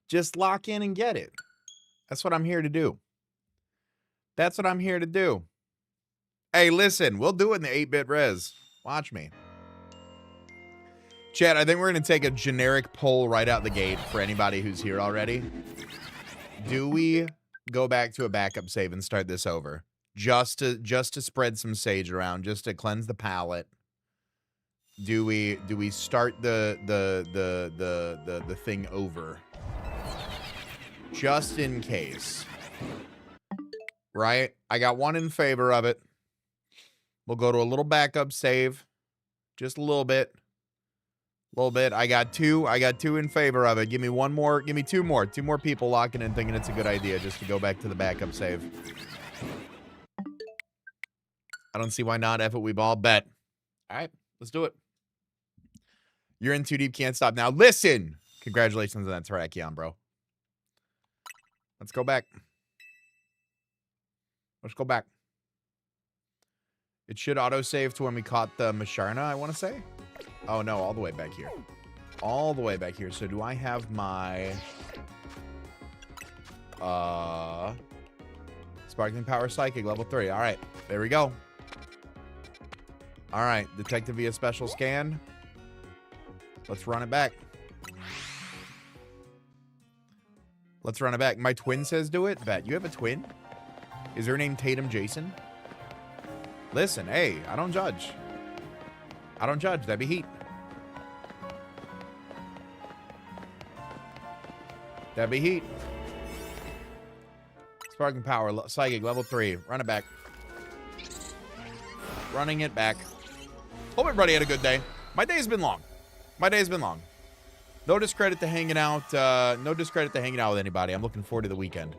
Just lock in and get it. That's what I'm here to do. That's what I'm here to do. Hey, listen, we'll do it in the 8-bit res. Watch me. Chat, I think we're going to take a generic poll right out the gate for anybody who's here already. Do we go back to a backup save and start this over? Just to spread some sage around, just to cleanse the palate. Do we start the thing over? Just in case. Right? I got one in favor of it. We'll go to a little backup save. Just a little bit. A little bit. I got two in favor of it. Give me one more. Give me two more. Two more people locking in thinking it's a good idea just to go back to the backup save. I don't see why not. F it, we ball. Bet. All right. Let's do it. You're in too deep. Can't stop now. Listen. Congratulations on that Terrakion, bro. Let's go back. Let's go back. It should autosave to when we caught the Masharna, I want to say. Oh, no, all the way back here. All the way back here. So do I have my... Sparkling Power Psychic, level 3. All right, there we go. All right, detected via special scan. Let's run it back. Let's run it back. My twin says do it. Bet. You have a twin? Is her name Tatum Jason? Listen, hey, I don't judge. I don't judge. That'd be heat. That'd be heat. Sparking Power, Psychic, level 3. Run it back. Running it back. Hope everybody had a good day. My day's been long. My day's been long. No discredit to hanging out. No discredit to hanging out with anybody. I'm looking forward to the weekend.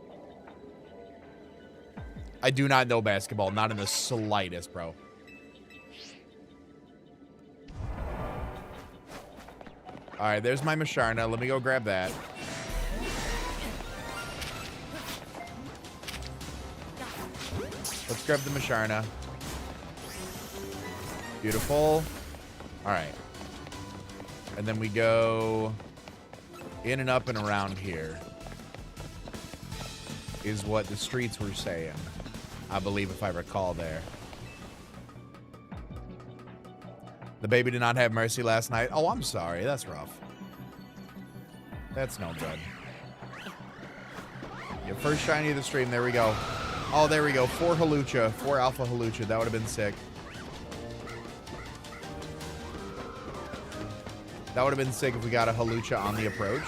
I do not know basketball. Not in the slightest, bro. All right, there's my Masharna. Let me go grab that. Let's grab the Masharna. Beautiful. All right. And then we go in and up and around here is what the streets were saying. I believe, if I recall there. The baby did not have mercy last night. Oh, I'm sorry. That's rough. That's no good. Your first shiny of the stream. There we go. Oh, there we go. 4 Halucha. 4 Alpha Halucha. That would have been sick. That would have been sick if we got a Halucha on the approach.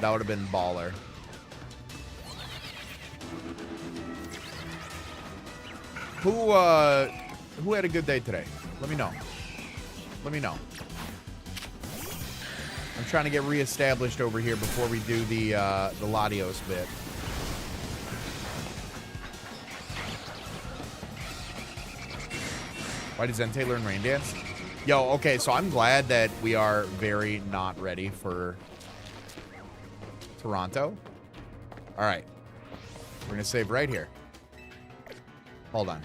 That would have been baller. Who had a good day today? Let me know. Let me know. I'm trying to get reestablished over here before we do the Latios bit. Why did Zentei learn Rain Dance? Yo, okay, so I'm glad that we are very not ready for Toronto. All right. We're going to save right here. Hold on.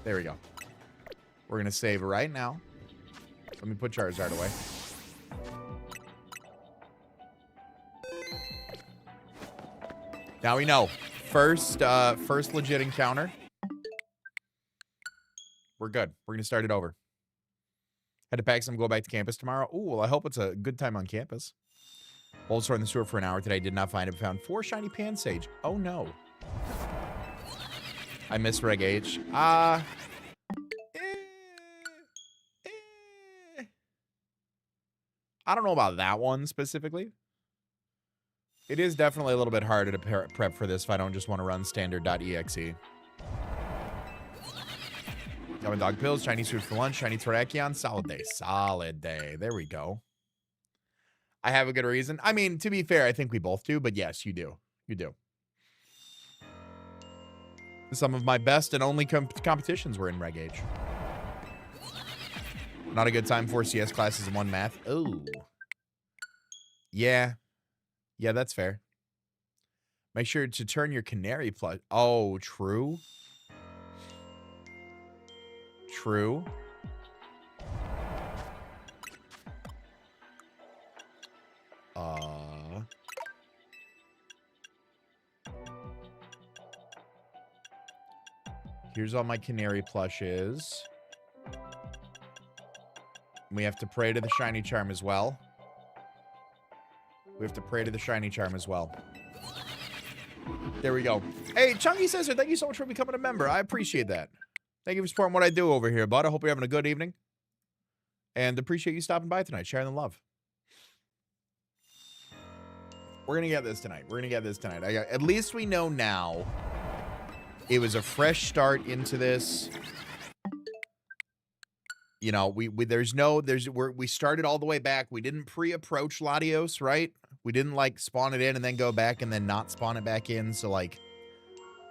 There we go. We're going to save right now. Let me put Charizard away. Now we know. First legit encounter. We're good. We're going to start it over. Had to pack some, go back to campus tomorrow. Ooh, well, I hope it's a good time on campus. Bulbasaur in the sewer for an hour today. Did not find it. Found 4 shiny Pansage. Oh, no. I miss Reg H. I don't know about that one specifically. It is definitely a little bit harder to prep for this if I don't just want to run standard.exe. Got my dog pills, Chinese food for lunch, shiny Terrakion. Solid day. Solid day. There we go. I have a good reason. I mean, to be fair, I think we both do, but yes, you do. You do. Some of my best and only competitions were in Reg Age. Not a good time for CS classes and 1 math. Oh. Yeah. Yeah, that's fair. Make sure to turn your canary plush. Oh, true. True. Here's all my canary plushes. We have to pray to the shiny charm as well. We have to pray to the shiny charm as well. There we go. Hey, Chunky Sister, thank you so much for becoming a member. I appreciate that. Thank you for supporting what I do over here, bud. I hope you're having a good evening. And appreciate you stopping by tonight, sharing the love. We're going to get this tonight. We're going to get this tonight. At least we know now it was a fresh start into this. You know, we started all the way back. We didn't pre-approach Latios, right? We didn't like spawn it in and then go back and then not spawn it back in. So like,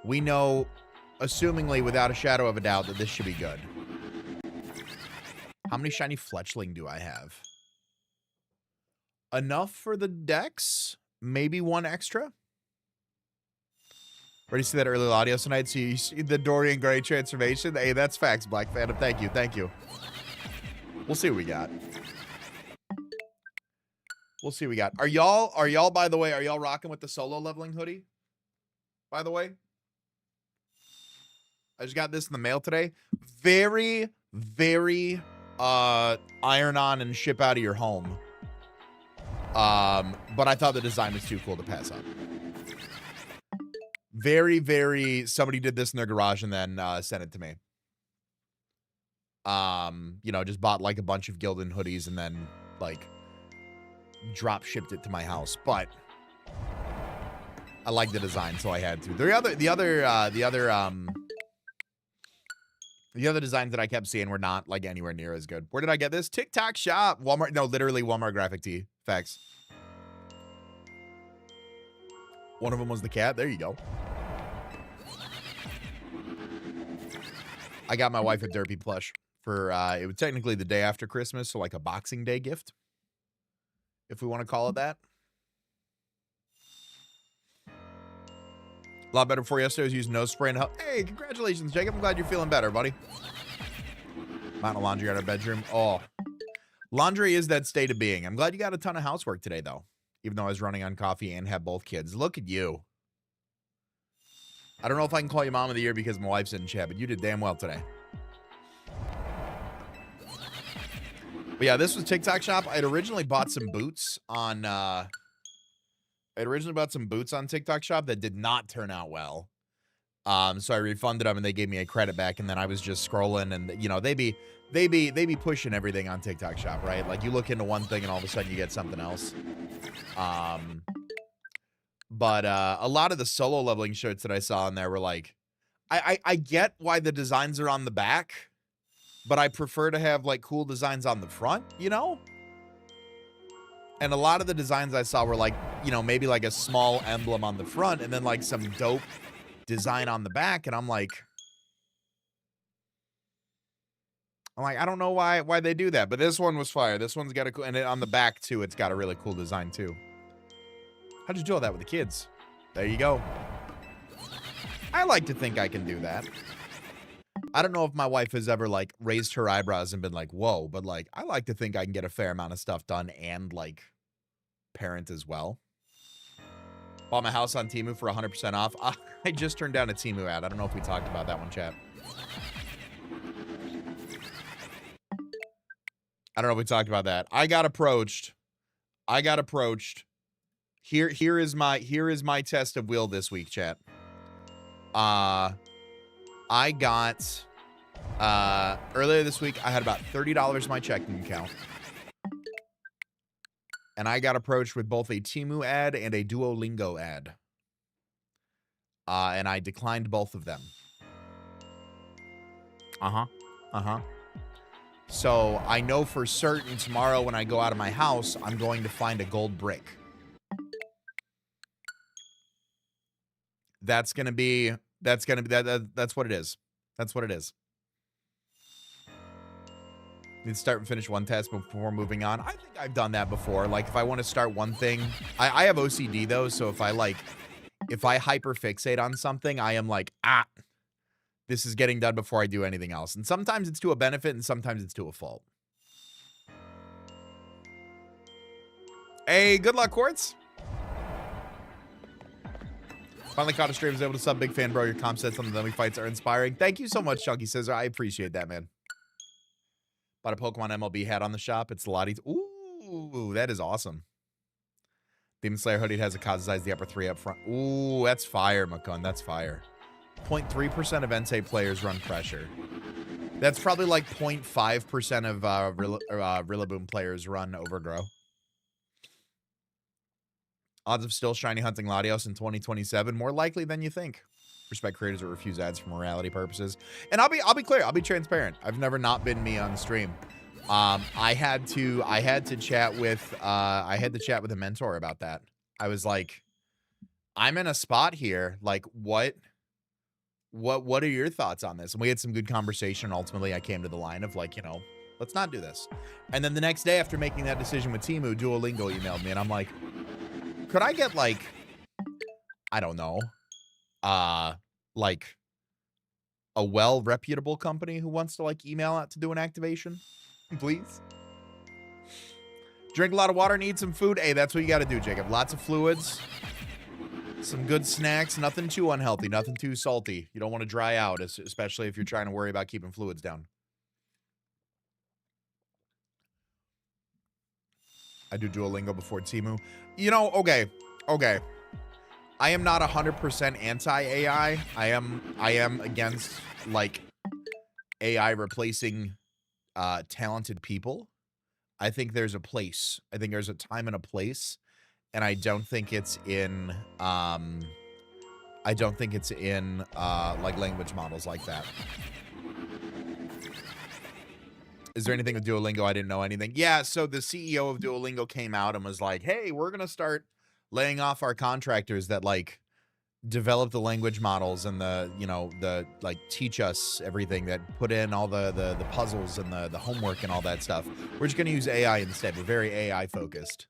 we know, assumingly without a shadow of a doubt, that this should be good. How many shiny fletchling do I have? Enough for the decks? Maybe 1 extra? Ready to see that early Latios tonight? So you see the Dorian Gray transformation? Hey, that's facts, Black Phantom. Thank you. Thank you. We'll see what we got. We'll see what we got. Are y'all, by the way, are y'all rocking with the solo leveling hoodie? By the way? I just got this in the mail today. Very, very iron on and ship out of your home. But I thought the design was too cool to pass up. Very, very, somebody did this in their garage and then sent it to me. You know, just bought like a bunch of Gildan hoodies and then like drop shipped it to my house. But I like the design, so I had to. The other designs that I kept seeing were not like anywhere near as good. Where did I get this? TikTok shop. Walmart. No, literally Walmart graphic tee. Facts. One of them was the cat. There you go. I got my wife a Derpy plush for, it was technically the day after Christmas, so like a Boxing Day gift, if we want to call it that. A lot better before yesterday. I was using nose spray and help. Hey, congratulations, Jacob. I'm glad you're feeling better, buddy. Mountain of laundry out of our bedroom. Oh, laundry is that state of being. I'm glad you got a ton of housework today, though, even though I was running on coffee and have both kids. Look at you. I don't know if I can call you mom of the year because my wife's in chat, but you did damn well today. But yeah, this was TikTok shop. I had originally bought some boots on TikTok shop that did not turn out well. So I refunded them and they gave me a credit back, and then I was just scrolling, and you know, they be pushing everything on TikTok shop, right? Like you look into one thing and all of a sudden you get something else. But a lot of the solo leveling shirts that I saw in there were like, I get why the designs are on the back, but I prefer to have like cool designs on the front, you know? And a lot of the designs I saw were like, you know, maybe like a small emblem on the front and then like some dope design on the back. And I'm like, I don't know why they do that, but this one was fire. This one's got a cool, and on the back too, it's got a really cool design too. How'd you do all that with the kids? There you go. I like to think I can do that. I don't know if my wife has ever like raised her eyebrows and been like, whoa, but like, I like to think I can get a fair amount of stuff done and like parent as well. Bought my house on Temu for 100% off. I just turned down a Temu ad. I don't know if we talked about that one, chat. I don't know if we talked about that. I got approached. Here is my test of will this week, chat. I got earlier this week I had about $30 in my checking account. And I got approached with both a Temu ad and a Duolingo ad. And I declined both of them. So I know for certain tomorrow when I go out of my house, I'm going to find a gold brick. That's what it is. That's what it is. Need to start and finish one task before moving on. I think I've done that before. Like, if I want to start one thing, I have OCD though, so if I hyperfixate on something, I am like, this is getting done before I do anything else. And sometimes it's to a benefit and sometimes it's to a fault. Hey, good luck, Quartz. Finally caught a stream, was able to sub. Big fan, bro. Your comp sets on the dummy fights are inspiring. Thank you so much, Chunky Scissor. I appreciate that, man. Bought a Pokemon MLB hat on the shop. It's Latios. Ooh, that is awesome. Demon Slayer hoodie has a Kazai's the upper 3 up front. Ooh, that's fire, Makun. That's fire. 0.3% of Entei players run pressure. That's probably like 0.5% of Rillaboom players run Overgrow. Odds of still shiny hunting Latios in 2027, more likely than you think. Respect creators that refuse ads for morality purposes. And I'll be clear, I'll be transparent. I've never not been me on stream. I had to chat with a mentor about that. I was like, I'm in a spot here. Like, what are your thoughts on this? And we had some good conversation. Ultimately, I came to the line of like, let's not do this. And then the next day after making that decision with Temu, Duolingo emailed me and I'm like, could I get like, I don't know, like a well-reputable company who wants to like email out to do an activation, please? Drink a lot of water, need some food. Hey, that's what you got to do, Jacob. Lots of fluids, some good snacks, nothing too unhealthy, nothing too salty. You don't want to dry out, especially if you're trying to worry about keeping fluids down. I do Duolingo before Temu. Okay. I am not 100% anti-AI. I am against like AI replacing talented people. I think there's a place. I think there's a time and a place, and I don't think it's in like language models like that. Is there anything with Duolingo? I didn't know anything. Yeah, so the CEO of Duolingo came out and was like, hey, we're going to start laying off our contractors that like develop the language models and the like teach us everything, that put in all the puzzles and the homework and all that stuff. We're just going to use AI instead. We're very AI focused.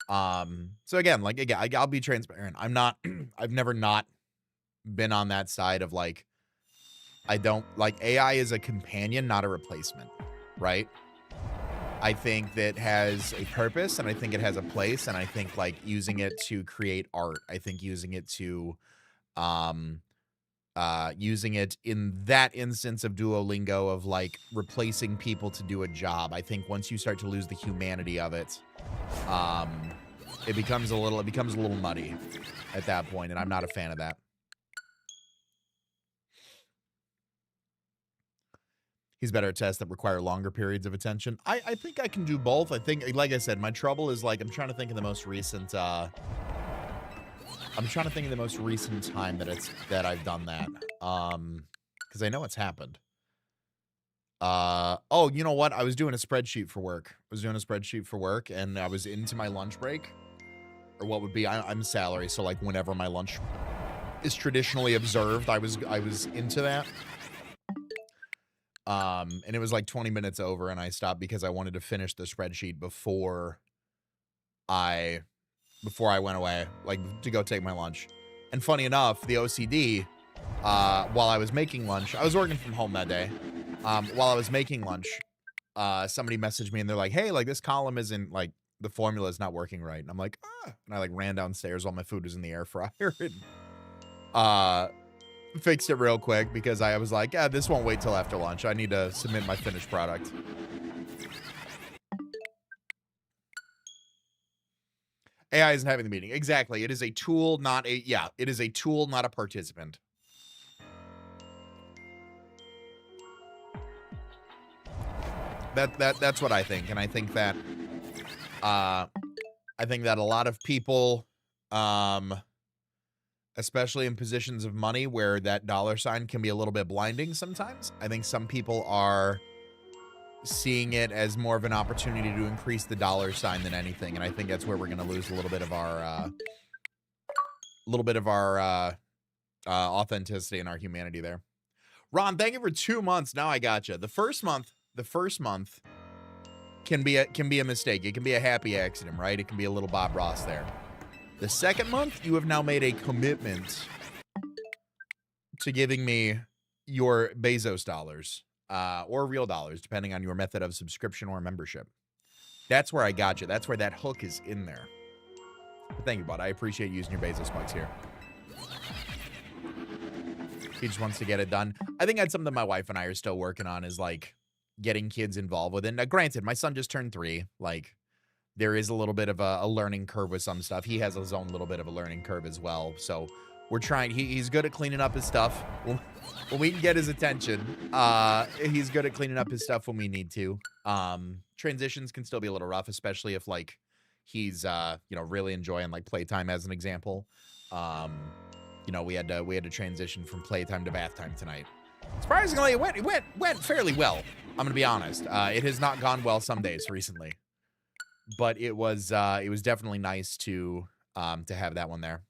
So again, I'll be transparent. I've never not been on that side of like, I don't like AI is a companion, not a replacement. Right? I think that has a purpose and I think it has a place, and I think like using it to create art, I think using it to using it in that instance of Duolingo of like replacing people to do a job, I think once you start to lose the humanity of it, it becomes a little muddy at that point, and I'm not a fan of that. He's better at tests that require longer periods of attention. I think I can do both. I think, like I said, my trouble is like I'm trying to think of the most recent time that I've done that. Because I know it's happened. Oh, you know what? I was doing a spreadsheet for work. And I was into my lunch break, or what would be I'm salary, so like whenever my lunch is traditionally observed, I was into that. And it was like 20 minutes over and I stopped because I wanted to finish the spreadsheet before I went away, like to go take my lunch. And funny enough, the OCD, while I was making lunch, I was working from home that day. While I was making lunch, somebody messaged me and they're like, hey, like this column isn't like, the formula is not working right. And I'm like, and I like ran downstairs while my food was in the air fryer and, fixed it real quick because I was like, yeah, this won't wait till after lunch. I need to submit my finished product. AI isn't having the meeting. Exactly. It is a tool, not a, it is a tool, not a participant. That's what I think. And I think that, a lot of people, especially in positions of money where that dollar sign can be a little bit blinding sometimes. I think some people are seeing it as more of an opportunity to increase the dollar sign than anything. And I think that's where we're going to lose a little bit of our authenticity and our humanity there. Ron, thank you for 2 months. Now I got you. The first month the first month can be a mistake. It can be a happy accident, right? It can be a little Bob Ross there. The second month, you have now made a commitment to giving me your Bezos dollars, or real dollars, depending on your method of subscription or membership. That's where I got you. That's where that hook is in there. But thank you, bud. I appreciate using your Bezos bucks here. He just wants to get it done. I think that's something my wife and I are still working on, is like getting kids involved with it. Now, granted, my son just turned 3. Like, there is a little bit of a learning curve with some stuff. He has his own little bit of a learning curve as well. So we're trying. He's good at cleaning up his stuff. When we can get his attention, he's good at cleaning up his stuff when we need to. Transitions can still be a little rough, especially if like he's really enjoying like playtime, as an example. We had to transition from playtime to bath time tonight. Surprisingly, it went fairly well. I'm gonna be honest. It has not gone well some days recently, but it was definitely nice to have that one there.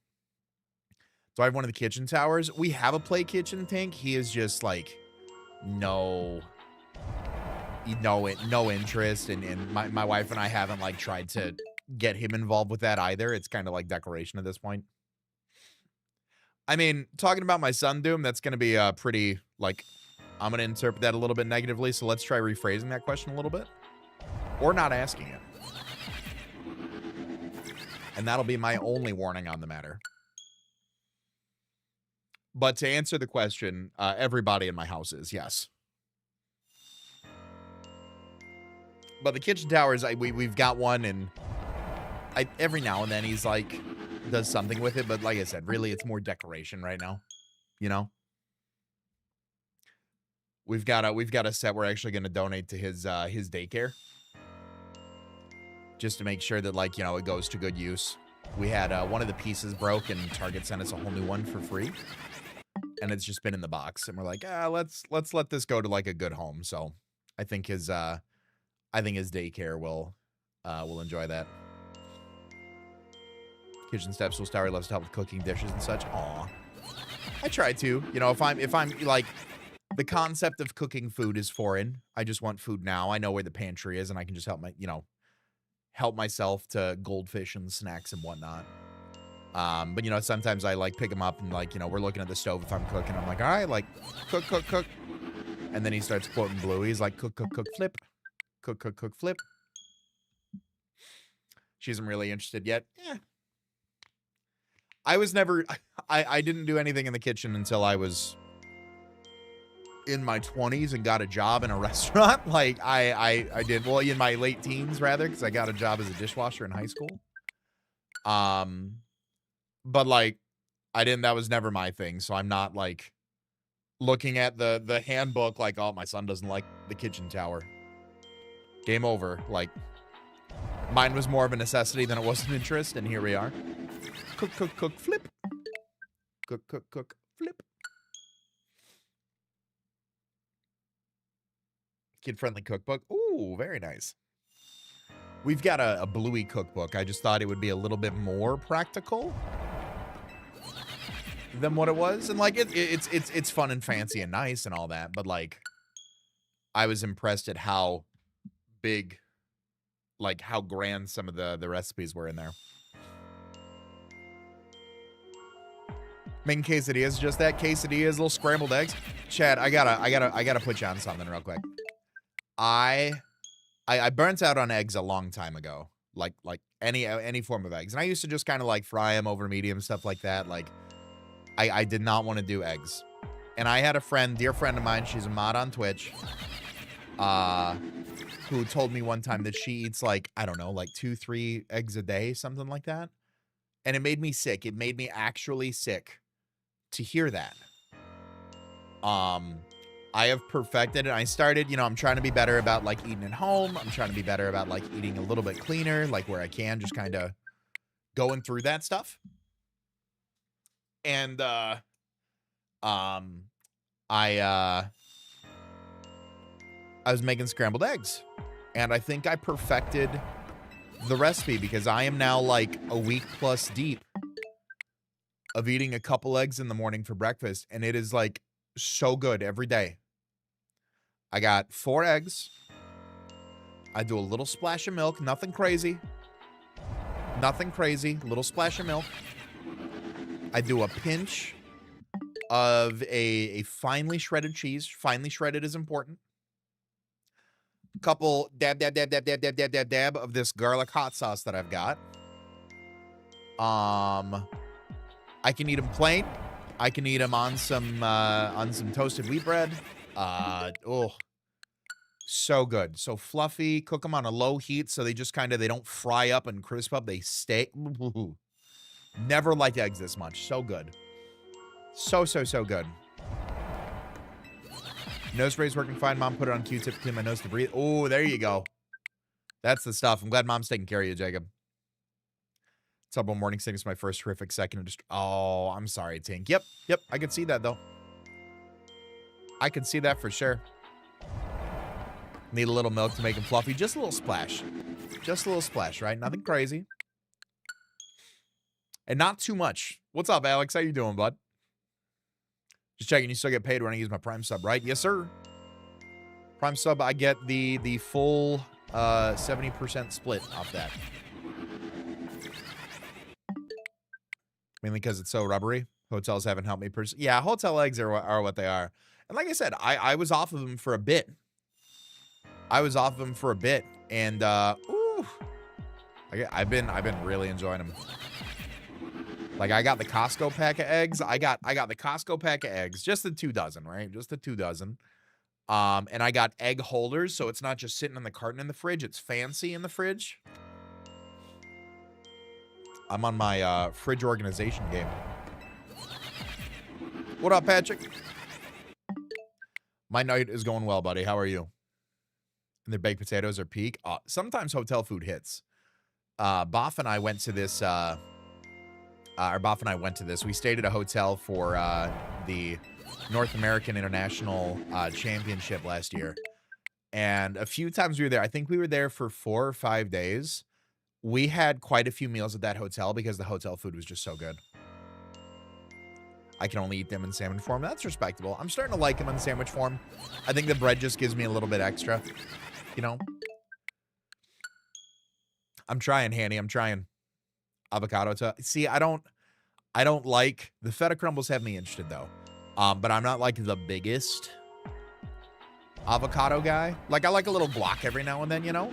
So I have one of the kitchen towers. We have a play kitchen tank. He is just like no interest, and my wife and I haven't like tried to get him involved with that either. It's kind of like decoration at this point. I mean, talking about my son Doom, that's going to be pretty, like, I'm going to interpret that a little bit negatively, so let's try rephrasing that question a little bit. Or not asking it. And that'll be my only warning on the matter. But to answer the question, everybody in my house is, yes. But the kitchen towers, we've got one, and every now and then he's like, does something with it, but like I said, really it's more decoration right now. We've got a set we're actually going to donate to his daycare, just to make sure that like it goes to good use. We had one of the pieces broke, and Target sent us a whole new one for free, and it's just been in the box, and we're like, let's let this go to like a good home. So I think his daycare will enjoy that. Kitchen steps will Starry loves to help with cooking dishes and such. Aw. I try to. If I'm like, the concept of cooking food is foreign. I just want food now. I know where the pantry is, and I can just help myself to goldfish and snacks and whatnot. But sometimes I like pick him up and like, we're looking at the stove if I'm cooking. I'm like, all right, like cook. And then he starts quoting Bluey. He's like, cook, flip. Cook, flip. She isn't really interested yet. Yeah. I didn't do anything in the kitchen until I was in my 20s and got a job in a restaurant. Like I did, well, in my late teens rather, because I got a job as a dishwasher in high school. But like that was never my thing. So I'm not like looking at the handbook like, oh, my son doesn't like the kitchen tower. Game over. Like, mine was more of a necessity than it was an interest, and here we are. Cook, flip. Cook, flip. Kid-friendly cookbook. Ooh, very nice. We've got a Bluey cookbook. I just thought it would be a little bit more practical than what it was. And, like, it's fun and fancy and nice and all that. But, like, I was impressed at how big, like, how grand some of the recipes were in there. Making quesadillas, just that. Quesadillas, little scrambled eggs. Chad, I gotta put you on something real quick. I burnt out on eggs a long time ago. Like any form of eggs. And I used to just kind of like fry them over medium, stuff like that. Like, I did not want to do eggs. And I had a friend, dear friend of mine, she's a mod on Twitch, who told me one time that she eats like, I don't know, like 2-3 eggs a day, something like that. And it made me sick. It made me actually sick to hear that. I have perfected it. I started, I'm trying to be better about like eating at home. I'm trying to be better about like eating a little bit cleaner, like where I can, just kind of going through that stuff. And I was making scrambled eggs, and I think I perfected the recipe, because I am now like a week plus deep of eating a couple eggs in the morning for breakfast, and it is like so good every day. I got 4 eggs. I do a little splash of milk. Nothing crazy. Nothing crazy. Little splash of milk. I do a pinch of a finely shredded cheese. Finely shredded is important. Couple dab of this garlic hot sauce that I've got. I can eat them plain. I can eat them on some toasted wheat bread. Oh, so good. So fluffy. Cook them on a low heat so they just they don't fry up and crisp up. They stay. Never liked eggs this much. So good. So good. Nose spray's working fine. Mom put it on Q-tip to clean my nose to breathe. Oh, there you go. That's the stuff. I'm glad Mom's taking care of you, Jacob. Double morning sickness, my first horrific second. Oh, I'm sorry, Tink. Yep. I can see that, though. I can see that for sure. Need a little milk to make them fluffy. Just a little splash. Just a little splash, right? Nothing crazy. And not too much. What's up, Alex? How you doing, bud? Just checking. You still get paid when I use my Prime sub, right? Yes, sir. Prime sub, I get the full 70% split off that. Mainly because it's so rubbery. Hotels haven't helped me. Yeah, hotel eggs are what they are. And like I said, I was off of them for a bit. And ooh, I've been really enjoying them. Like, I got the Costco pack of eggs. I got the Costco pack of eggs, just the 2 dozen, right? Just the 2 dozen. And I got egg holders, so it's not just sitting in the carton in the fridge. It's fancy in the fridge. I'm on my fridge organization game. What up, Patrick? My night is going well, buddy. How are you? And the baked potatoes are peak. Sometimes hotel food hits. Boff and I went to this. We stayed at a hotel for the North American International Championship last year. And a few times we were there. I think we were there for 4 or 5 days. We had quite a few meals at that hotel because the hotel food was just so good. I can only eat them in salmon form. That's respectable. I'm starting to like them in sandwich form. I think the bread just gives me a little bit extra. You know? I'm trying, Hanny. I'm trying. Avocado toast. See, I don't like the feta crumbles. Have me interested though, but I'm not like the biggest avocado guy. Like, I like a little guac every now and then, you know.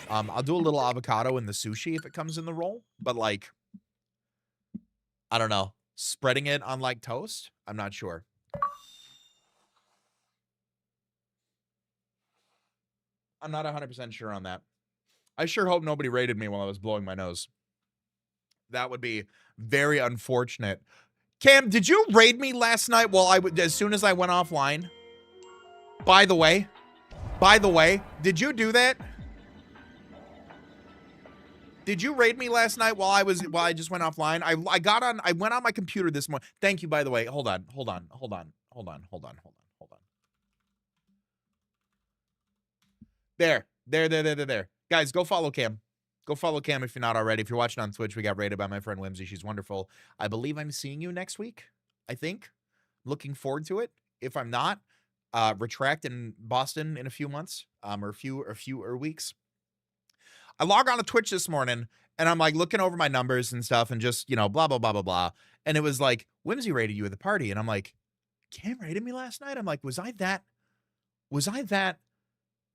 I'll do a little avocado in the sushi if it comes in the roll, but like, I don't know, spreading it on like toast. I'm not sure. I'm not 100% sure on that. I sure hope nobody raided me while I was blowing my nose. That would be very unfortunate. Cam, did you raid me last night as soon as I went offline? By the way, did you do that? Did you raid me last night while I just went offline? I went on my computer this morning. Thank you, by the way. Hold on. There. Guys, go follow Cam. Go follow Cam if you're not already. If you're watching on Twitch, we got raided by my friend Whimsy. She's wonderful. I believe I'm seeing you next week. I think. Looking forward to it. If I'm not, retract in Boston in a few months, or a few weeks. I log on to Twitch this morning, and I'm like looking over my numbers and stuff, and just, you know, blah, blah, blah, blah, blah. And it was like, Whimsy raided you at the party. And I'm like, Cam raided me last night? I'm like, was I that?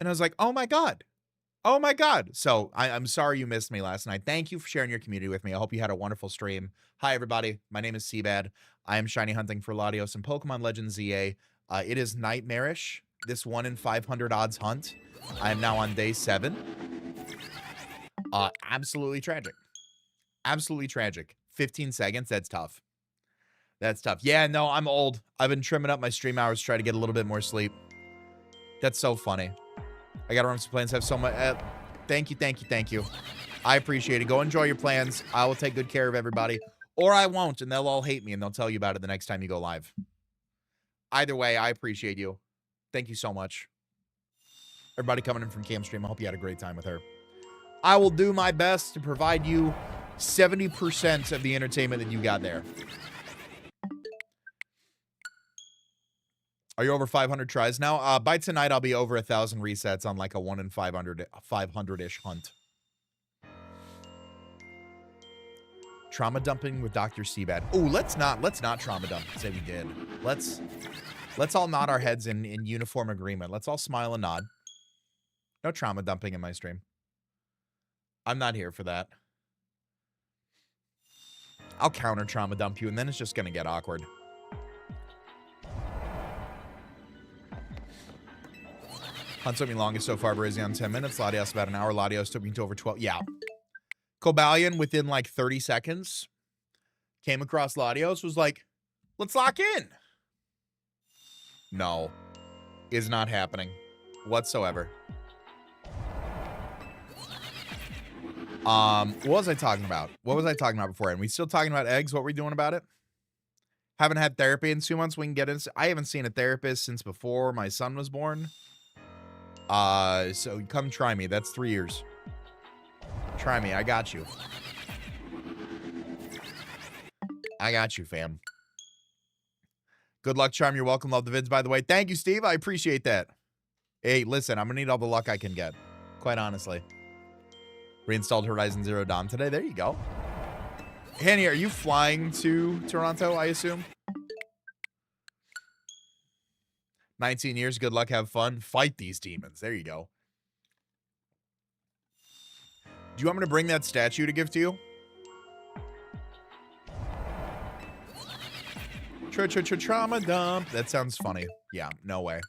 And I was like, oh my God. So I'm sorry you missed me last night. Thank you for sharing your community with me. I hope you had a wonderful stream. Hi, everybody. My name is CBAD. I am shiny hunting for Latios and Pokemon Legends ZA. It is nightmarish, this 1 in 500 odds hunt. I am now on day 7. Absolutely tragic. 15 seconds. That's tough. Yeah, no, I'm old. I've been trimming up my stream hours to try to get a little bit more sleep. That's so funny. I got to run some plans. Have so much. Thank you. I appreciate it. Go enjoy your plans. I will take good care of everybody. Or I won't, and they'll all hate me, and they'll tell you about it the next time you go live. Either way, I appreciate you. Thank you so much. Everybody coming in from Cam Stream, I hope you had a great time with her. I will do my best to provide you 70% of the entertainment that you got there. Are you over 500 tries now? By tonight, I'll be over 1,000 resets on like a 1 in 500-ish hunt. Trauma dumping with Dr. CBAD. Oh, let's not trauma dump and say we did. Let's all nod our heads in uniform agreement. Let's all smile and nod. No trauma dumping in my stream. I'm not here for that. I'll counter trauma dump you, and then it's just gonna get awkward. Hunt took me longest so far, Brizzy on 10 minutes. Latios about an hour. Latios took me to over 12. Yeah. Cobalion within like 30 seconds came across Latios, was like, let's lock in. No. Is not happening whatsoever. What was I talking about? What was I talking about before? And we still talking about eggs? What were we doing about it? Haven't had therapy in 2 months. We can get into. I haven't seen a therapist since before my son was born. So come try me. That's 3 years. Try me. I got you. I got you, fam. Good luck, Charm. You're welcome. Love the vids, by the way. Thank you, Steve. I appreciate that. Hey, listen, I'm gonna need all the luck I can get. Quite honestly. Reinstalled Horizon Zero Dawn today. There you go. Hanny, are you flying to Toronto, I assume? 19 years. Good luck. Have fun. Fight these demons. There you go. Do you want me to bring that statue to give to you? Trauma dump. That sounds funny. Yeah, no way.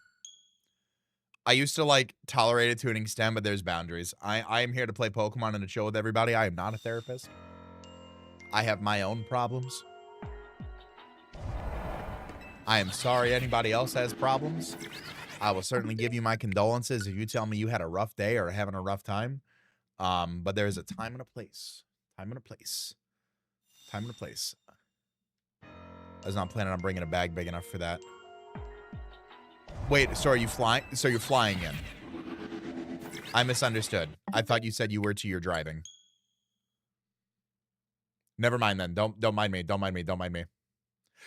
I used to like tolerate it to an extent, but there's boundaries. I am here to play Pokemon and to chill with everybody. I am not a therapist. I have my own problems. I am sorry anybody else has problems. I will certainly give you my condolences if you tell me you had a rough day or having a rough time. But there's a time and a place. Time and a place. Time and a place. I was not planning on bringing a bag big enough for that. Wait, so are you flying? So you're flying in? I misunderstood. I thought you said you were to your driving. Never mind then. Don't mind me. Don't mind me. Don't mind me.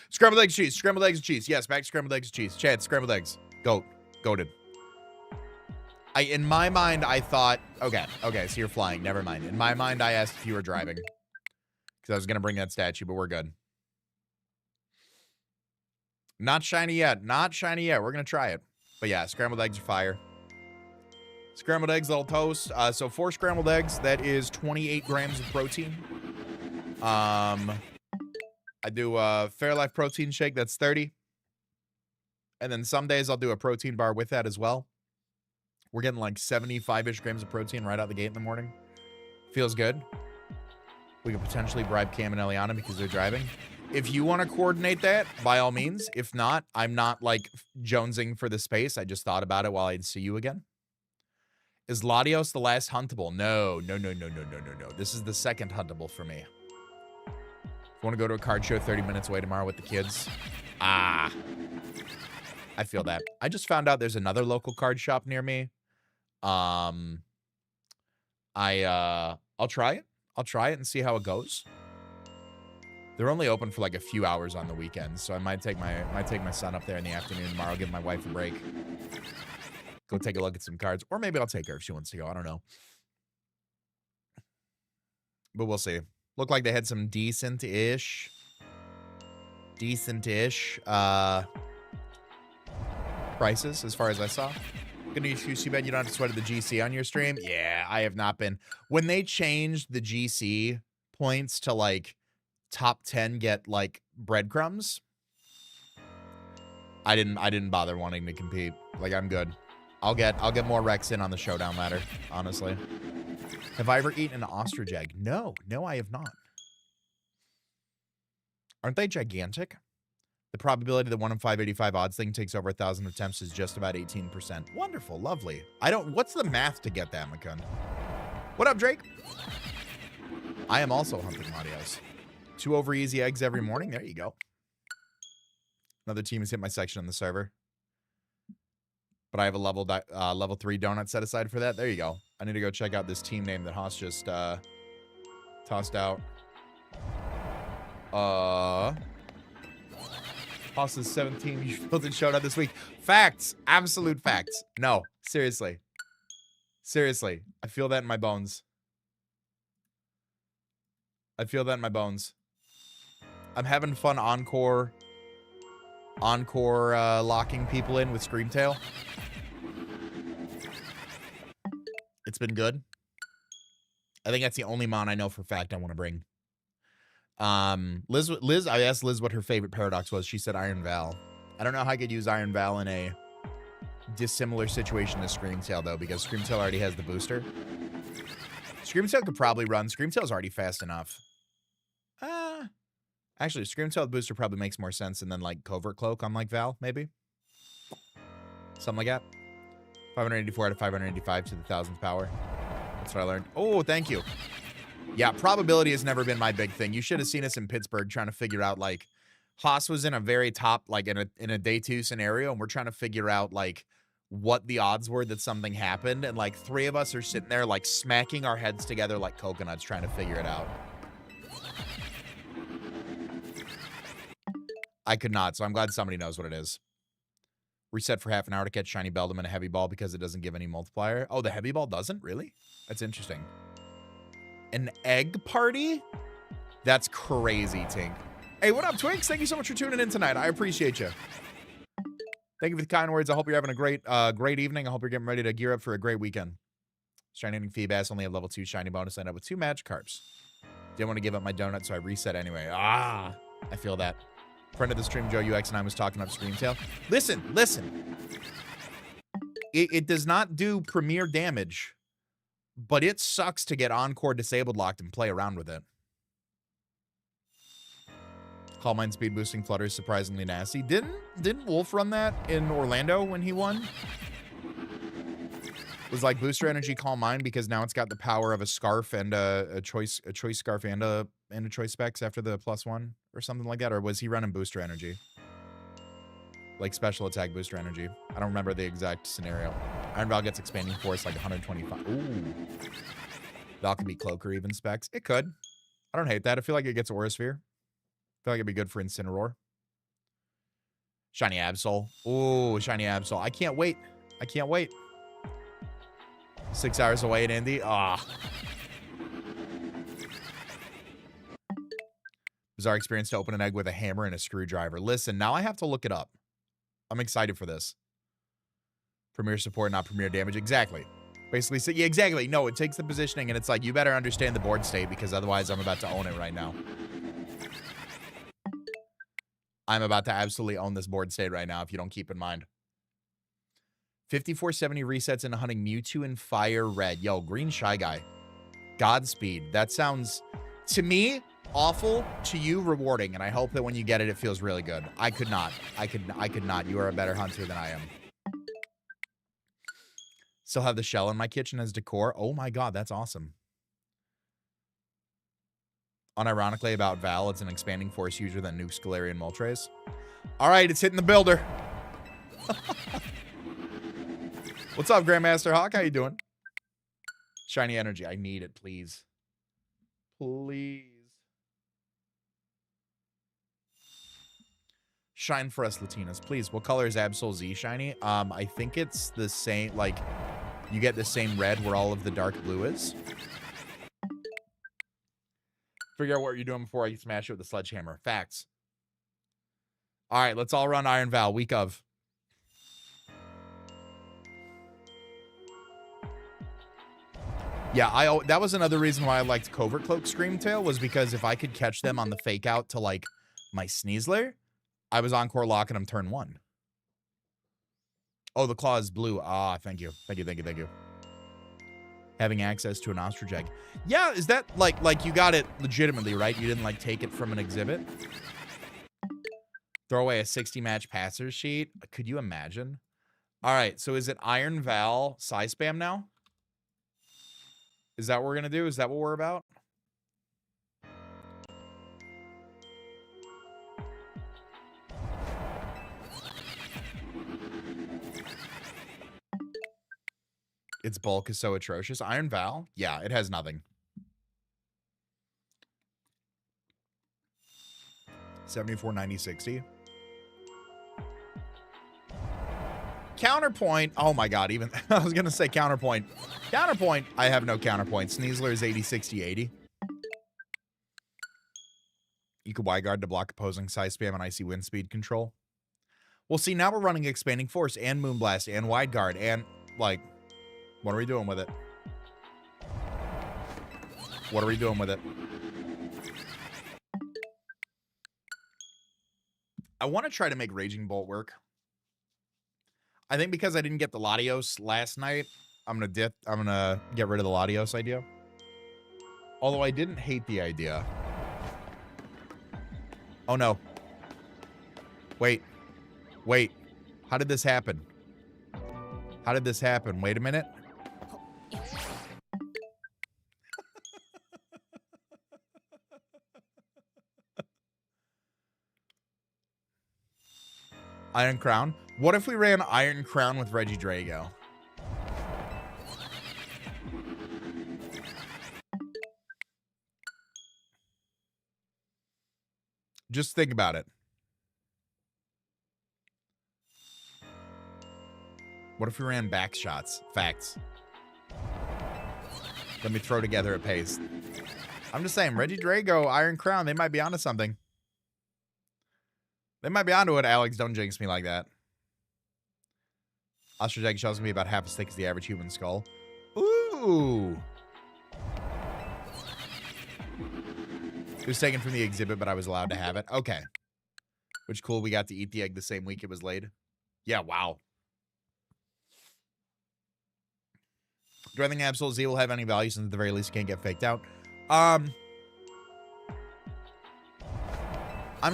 Scrambled eggs cheese. Scrambled eggs and cheese. Yes, back to scrambled eggs and cheese. Chad, scrambled eggs. Goated. In my mind, I thought, okay, so you're flying. Never mind. In my mind, I asked if you were driving. Because I was going to bring that statue, but we're good. Not shiny yet. Not shiny yet. We're going to try it. But yeah, scrambled eggs are fire. Scrambled eggs, little toast. So 4 scrambled eggs, that is 28 grams of protein. I do a Fairlife protein shake, that's 30. And then some days I'll do a protein bar with that as well. We're getting like 75-ish grams of protein right out the gate in the morning. Feels good. We could potentially bribe Cam and Eliana because they're driving. If you want to coordinate that, by all means. If not, I'm not like jonesing for the space. I just thought about it while I'd see you again. Is Latios the last huntable? No. This is the second huntable for me. Want to go to a card show 30 minutes away tomorrow with the kids? I feel that. I just found out there's another local card shop near me. I'll try it. I'll try it and see how it goes. They're only open for like a few hours on the weekends, so I might take my son up there in the afternoon tomorrow, give my wife a break. Go take a look at some cards. Or maybe I'll take her if she wants to go. I don't know. But we'll see. Looked like they had some decent-ish prices as far as I saw. Good news, CBAD, you don't have to sweat the GC on your stream. Yeah, I have not been. When they changed the GC points to like top 10 get like breadcrumbs, I didn't bother wanting to compete. Like, I'm good. I'll get more Rex in on the showdown ladder, honestly. Have I ever eaten an ostrich egg? No, I have not. Aren't they gigantic? The probability that 1 in 585 odds thing takes over 1,000 attempts is just about 18%. Wonderful, lovely. What's the math to get that, McCunn? What up, Drake? I am also hunting Latios. 2 over easy eggs every morning. There you go. Another team has hit my section on the server. But I have a level 3 donut set aside for that. There you go. I need to go check out this team name that Haas just tossed out. Austin's 17. You built and showed up this week. Facts. Absolute facts. No, seriously. Seriously. I feel that in my bones. I feel that in my bones. I'm having fun encore locking people in with Screamtail. It's been good. I think that's the only mon I know for a fact I want to bring. Liz, I asked Liz what her favorite paradox was. She said Iron Val. I don't know how I could use Iron Val in a dissimilar situation to Screamtail, though, because Screamtail already has the booster. Screamtail could probably run. Screamtail's already fast enough. Actually, Screamtail booster probably makes more sense than, like, Covert Cloak on, like, Val, maybe. Something like that. 584 out of 585 to the 1000th power. That's what I learned. Oh, thank you. Yeah, probability has never been my big thing. You should have seen us in Pittsburgh trying to figure out, like, Haas was in a very top, like, in a day 2 scenario, and we're trying to figure out, like, what the odds were that something happened, and, like, 3 of us are sitting there, like, smacking our heads together like coconuts trying to figure it out. I could not, so I'm glad somebody knows what it is. Reset for half an hour to catch Shiny Beldum and a Heavy Ball because it doesn't give any multiplier. Oh, the Heavy Ball doesn't? Really? That's interesting. An egg party? That's crazy, Tink. Hey, what up, Twinks? Thank you so much for tuning in tonight. I appreciate you. Thank you for the kind words. I hope you're having a great evening. I hope you're getting ready to gear up for a great weekend. Shiny Feebass only have level 2 Shiny bonus. I end up with 2 Magikarps. Didn't want to give up my donut, so I reset anyway. I feel that. Friend of the stream, Joe UX, and I was talking up Screamtail. Listen. It does not do premier damage, but it sucks to get Encore disabled locked and play around with it. Calm Mind speed boosting Flutter is surprisingly nasty. Didn't Wolf run that in Orlando when he won? Was like booster energy Calm Mind because now it's got the power of a scarf and a choice scarf and a choice specs after the +1 or something like that, or was he running booster energy? Like special attack booster energy. I don't remember the exact scenario. Iron Val gets expanding force like 125. Ooh. Val can be Cloaker even specs. It could. I don't hate that. I feel like it gets Aura Sphere. I feel like it'd be good for Incineroar. Shiny Absol. Ooh, Shiny Absol. I can't wait. 6 hours away in Indy. Bizarre experience to open an egg with a hammer and a screwdriver. Listen, now I have to look it up. I'm excited for this. Premier support, not premier damage. Exactly. Basically, so, yeah, exactly. No, it takes the positioning, and it's like, you better understand the board state, because otherwise I'm about to own it right now. I'm about to absolutely own this board state right now, if you don't keep in mind. 5470 resets into hunting Mewtwo and Fire Red. Yo, Green Shy Guy. Godspeed. That sounds, to me, awful. To you, rewarding. And I hope that when you get it, it feels really good. I could not. I could not. You are a better hunter than I am. Still have the shell in my kitchen as decor. Oh my god, that's awesome. Unironically about Val, it's an expanding force user than Nuke, Galarian, Moltres. All right, it's hitting the builder. What's up, Grandmaster Hawk? How you doing? Shiny energy. I need it, please. Please. Shine for us, Latinas, please. What color is Absol Z shiny? I think it's the same, like, you get the same red where all of the dark blue is. Figure out what you're doing before I smash it with a sledgehammer. Facts. All right, let's all run Iron Val, week of. Yeah, that was another reason why I liked Covert Cloak Screamtail, was because if I could catch them on the fake out to, like, my Sneasler, I was Encore locking them turn 1. Oh, the claw is blue. Thank you. Thank you. Having access to an ostrich egg. Yeah, is that, like you got it legitimately, right? You didn't, like, take it from an exhibit? Throw away a 60-match passer sheet. Could you imagine? All right, so is it Iron Val size spam now? Is that what we're going to do? Is that what we're about? Its bulk is so atrocious. Iron Val? Yeah, it has nothing. 74, 90, 60. Counterpoint. Oh my god, even I was gonna say counterpoint. Counterpoint. I have no counterpoint. Sneasler is 80, 60, 80. You could wide guard to block opposing size spam and icy wind speed control. Well, see, now we're running expanding force and moonblast and wide guard and like, what are we doing with it? What are we doing with it? I want to try to make Raging Bolt work. I think because I didn't get the Latios last night, I'm gonna get rid of the Latios idea. Although I didn't hate the idea. Oh no. Wait. How did this happen? How did this happen? Wait a minute. Iron Crown? What if we ran Iron Crown with Reggie Drago? Just think about it. What if we ran back shots? Facts. Let me throw together a pace. I'm just saying, Reggie Drago, Iron Crown, they might be onto something. They might be onto it, Alex. Don't jinx me like that. Ostrich egg shell's gonna be about half as thick as the average human skull. Ooh. It was taken from the exhibit, but I was allowed to have it. Okay. Which cool, we got to eat the egg the same week it was laid. Yeah, wow. Do I think Absolute Z will have any value since at the very least it can't get faked out? I'm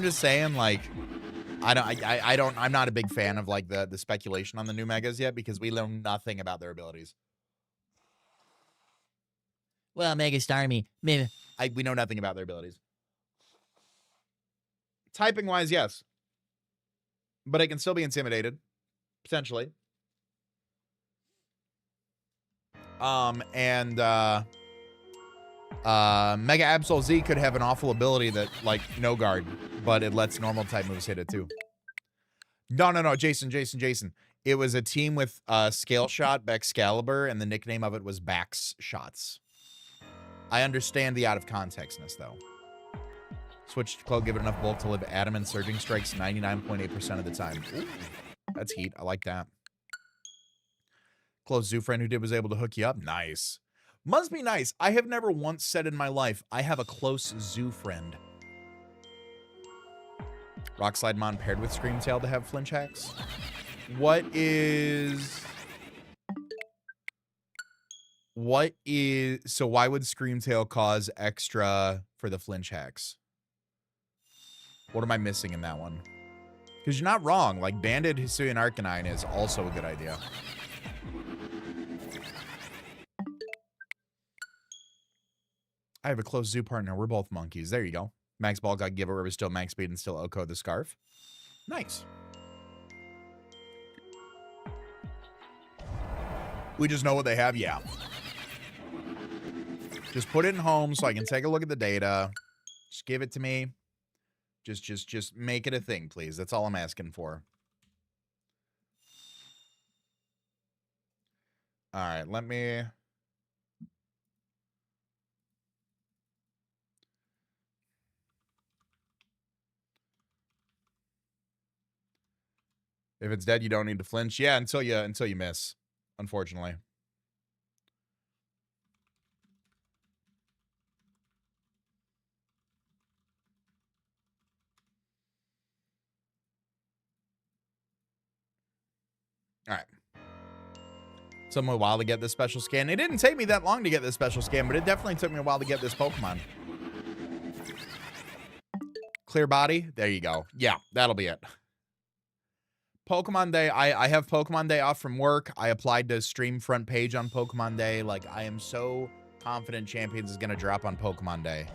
just saying, like, I'm not a big fan of like the speculation on the new megas yet because we know nothing about their abilities. Well, Mega Starmie, maybe we know nothing about their abilities. Typing wise, yes, but it can still be intimidated, potentially. Mega Absol Z could have an awful ability that, like, no guard, but it lets normal type moves hit it too. No, Jason. It was a team with Scale Shot, Bexcalibur, and the nickname of it was Bax Shots. I understand the out of contextness, though. Switch to Cloak, give it enough bulk to live adamant surging strikes 99.8% of the time. Ooh, that's heat. I like that. Close zoo friend who was able to hook you up. Nice. Must be nice. I have never once said in my life, I have a close zoo friend. Rockslide Mon paired with Screamtail to have flinch hacks. So why would Screamtail cause extra for the flinch hacks? What am I missing in that one? Because you're not wrong. Like, Banded Hisuian Arcanine is also a good idea. I have a close zoo partner. We're both monkeys. There you go. Max Ball got Give It River, still Max Speed, and still Oko the Scarf. Nice. We just know what they have? Yeah. Just put it in home so I can take a look at the data. Just give it to me. Just make it a thing, please. That's all I'm asking for. All right, let me... If it's dead, you don't need to flinch. Yeah, until you miss, unfortunately. All right. Took me a while to get this special scan. It didn't take me that long to get this special scan, but it definitely took me a while to get this Pokemon. Clear body. There you go. Yeah, that'll be it. Pokemon Day. I have Pokemon Day off from work. I applied to stream front page on Pokemon Day. Like, I am so confident Champions is going to drop on Pokemon Day.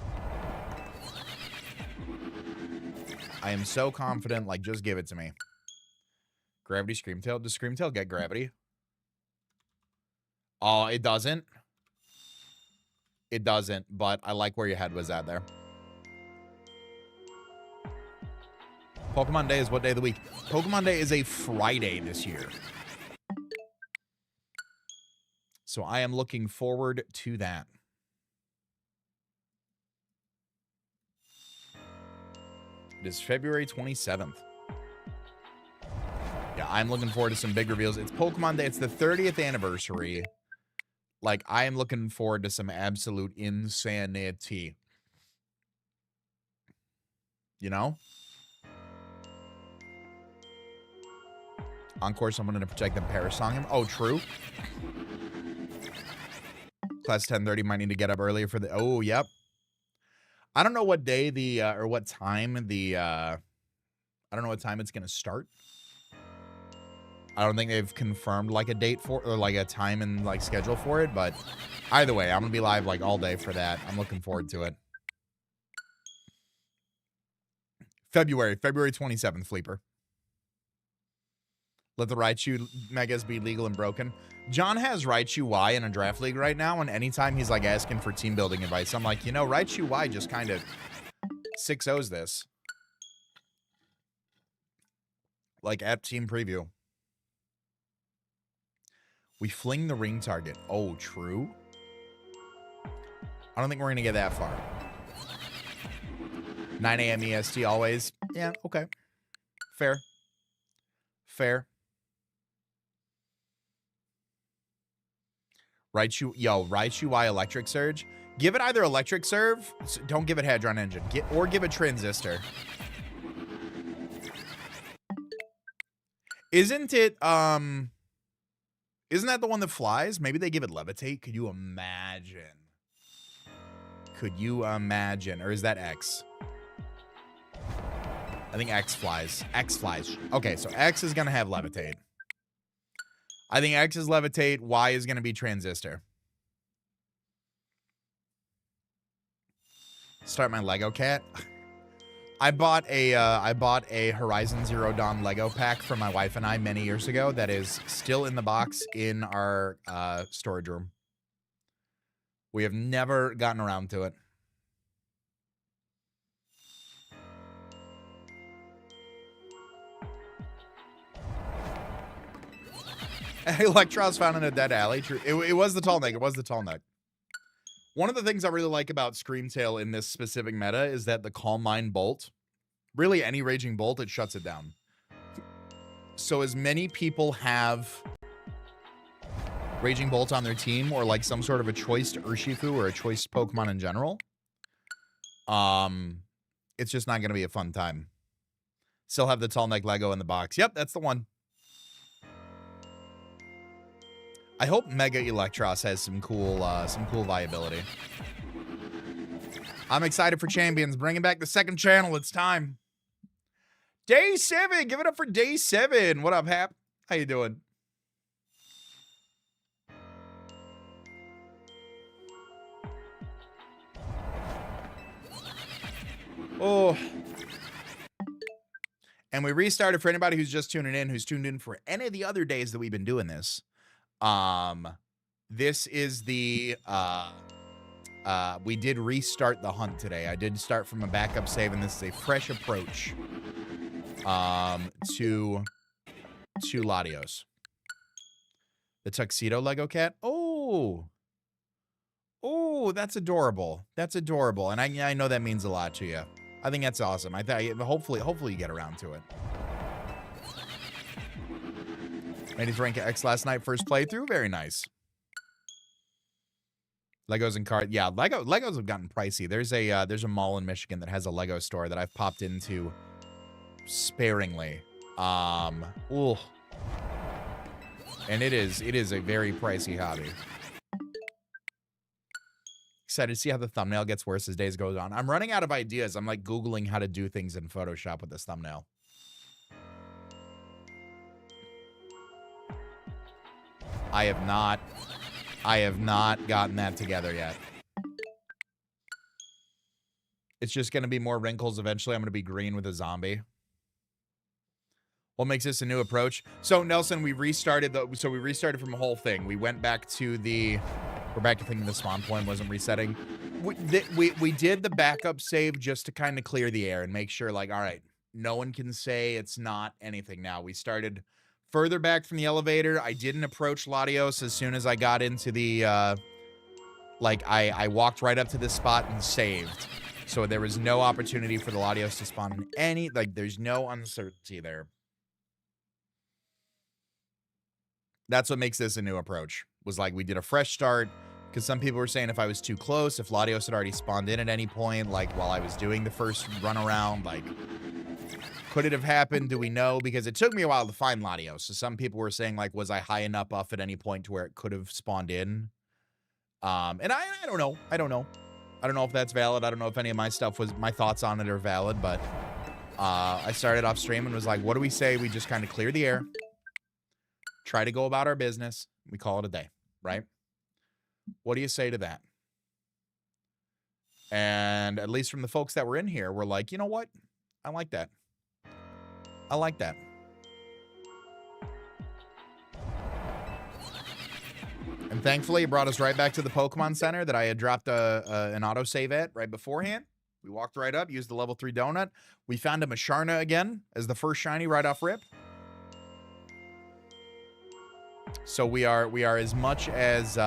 I am so confident. Like, just give it to me. Gravity Screamtail. Does Screamtail get gravity? Oh, it doesn't. It doesn't, but I like where your head was at there. Pokemon Day is what day of the week? Pokemon Day is a Friday this year. So I am looking forward to that. It is February 27th. Yeah, I'm looking forward to some big reveals. It's Pokemon Day. It's the 30th anniversary. Like, I am looking forward to some absolute insanity. You know? Encore, someone to protect them. Paris song him. Oh, true. Class 10:30 might need to get up earlier for the... Oh, yep. I don't know what day the... or what time the... I don't know what time it's going to start. I don't think they've confirmed, like, a date for... or, like, a time and, like, schedule for it. But either way, I'm going to be live, like, all day for that. I'm looking forward to it. February 27th, Fleeper. Let the Raichu Megas be legal and broken. John has Raichu Y in a draft league right now, and anytime he's, like, asking for team building advice, I'm like, you know, Raichu Y just kind of 6-0s this. Like, at team preview. We fling the ring target. Oh, true. I don't think we're going to get that far. 9 a.m. EST always. Yeah, okay. Fair. Fair. Raichu Y Electric Surge. Give it either Electric Serve. Don't give it Hadron Engine. Or give it Transistor. Isn't it, isn't that the one that flies? Maybe they give it Levitate. Could you imagine? Could you imagine? Or is that X? I think X flies. X flies. Okay, so X is going to have Levitate. I think X is Levitate. Y is going to be Transistor. Start my Lego cat. I bought a Horizon Zero Dawn Lego pack for my wife and I many years ago that is still in the box in our storage room. We have never gotten around to it. Electros found in a dead alley. True. It was the tall neck. It was the tall neck. One of the things I really like about Screamtail in this specific meta is that the Calm Mind Bolt, really any Raging Bolt, it shuts it down. So as many people have Raging Bolt on their team or like some sort of a choiced Urshifu or a choiced Pokemon in general, it's just not going to be a fun time. Still have the tall neck Lego in the box. Yep, that's the one. I hope Mega Electros has some cool viability. I'm excited for Champions. Bringing back the second channel. It's time. Day 7. Give it up for Day 7. What up, Hap? How you doing? Oh. And we restarted for anybody who's just tuning in, who's tuned in for any of the other days that we've been doing this. This is the, we did restart the hunt today. I did start from a backup save, and this is a fresh approach, to Latios. The tuxedo Lego cat. Oh, that's adorable. That's adorable. And I know that means a lot to you. I think that's awesome. Hopefully you get around to it. Made his rank X last night, first playthrough. Very nice. Legos and card. Yeah, Legos have gotten pricey. There's a mall in Michigan that has a Lego store that I've popped into sparingly. Ooh. And it is a very pricey hobby. Excited to see how the thumbnail gets worse as days goes on. I'm running out of ideas. I'm like Googling how to do things in Photoshop with this thumbnail. I have not gotten that together yet. It's just going to be more wrinkles eventually. I'm going to be green with a zombie. What makes this a new approach? So, Nelson, we restarted from a whole thing. We went back to we're back to thinking the spawn point wasn't resetting. We did the backup save just to kind of clear the air and make sure, like, all right, no one can say it's not anything now. We started further back from the elevator. I didn't approach Latios as soon as I got into the, I walked right up to this spot and saved. So there was no opportunity for the Latios to spawn in any, there's no uncertainty there. That's what makes this a new approach. Was like, we did a fresh start, because some people were saying if I was too close, if Latios had already spawned in at any point, like while I was doing the first run around, like, could it have happened? Do we know? Because it took me a while to find Latios. So some people were saying, like, was I high enough up at any point to where it could have spawned in? And I don't know. I don't know. I don't know if that's valid. I don't know if any of my thoughts on it are valid, but I started off stream and was like, what do we say? We just kind of clear the air, try to go about our business. We call it a day, right? What do you say to that? And at least from the folks that were in here, we're like, you know what? I like that. I like that. And thankfully, it brought us right back to the Pokemon Center that I had dropped an autosave at right beforehand. We walked right up, used the level 3 donut. We found a Masharna again as the first shiny right off rip. So we are as much as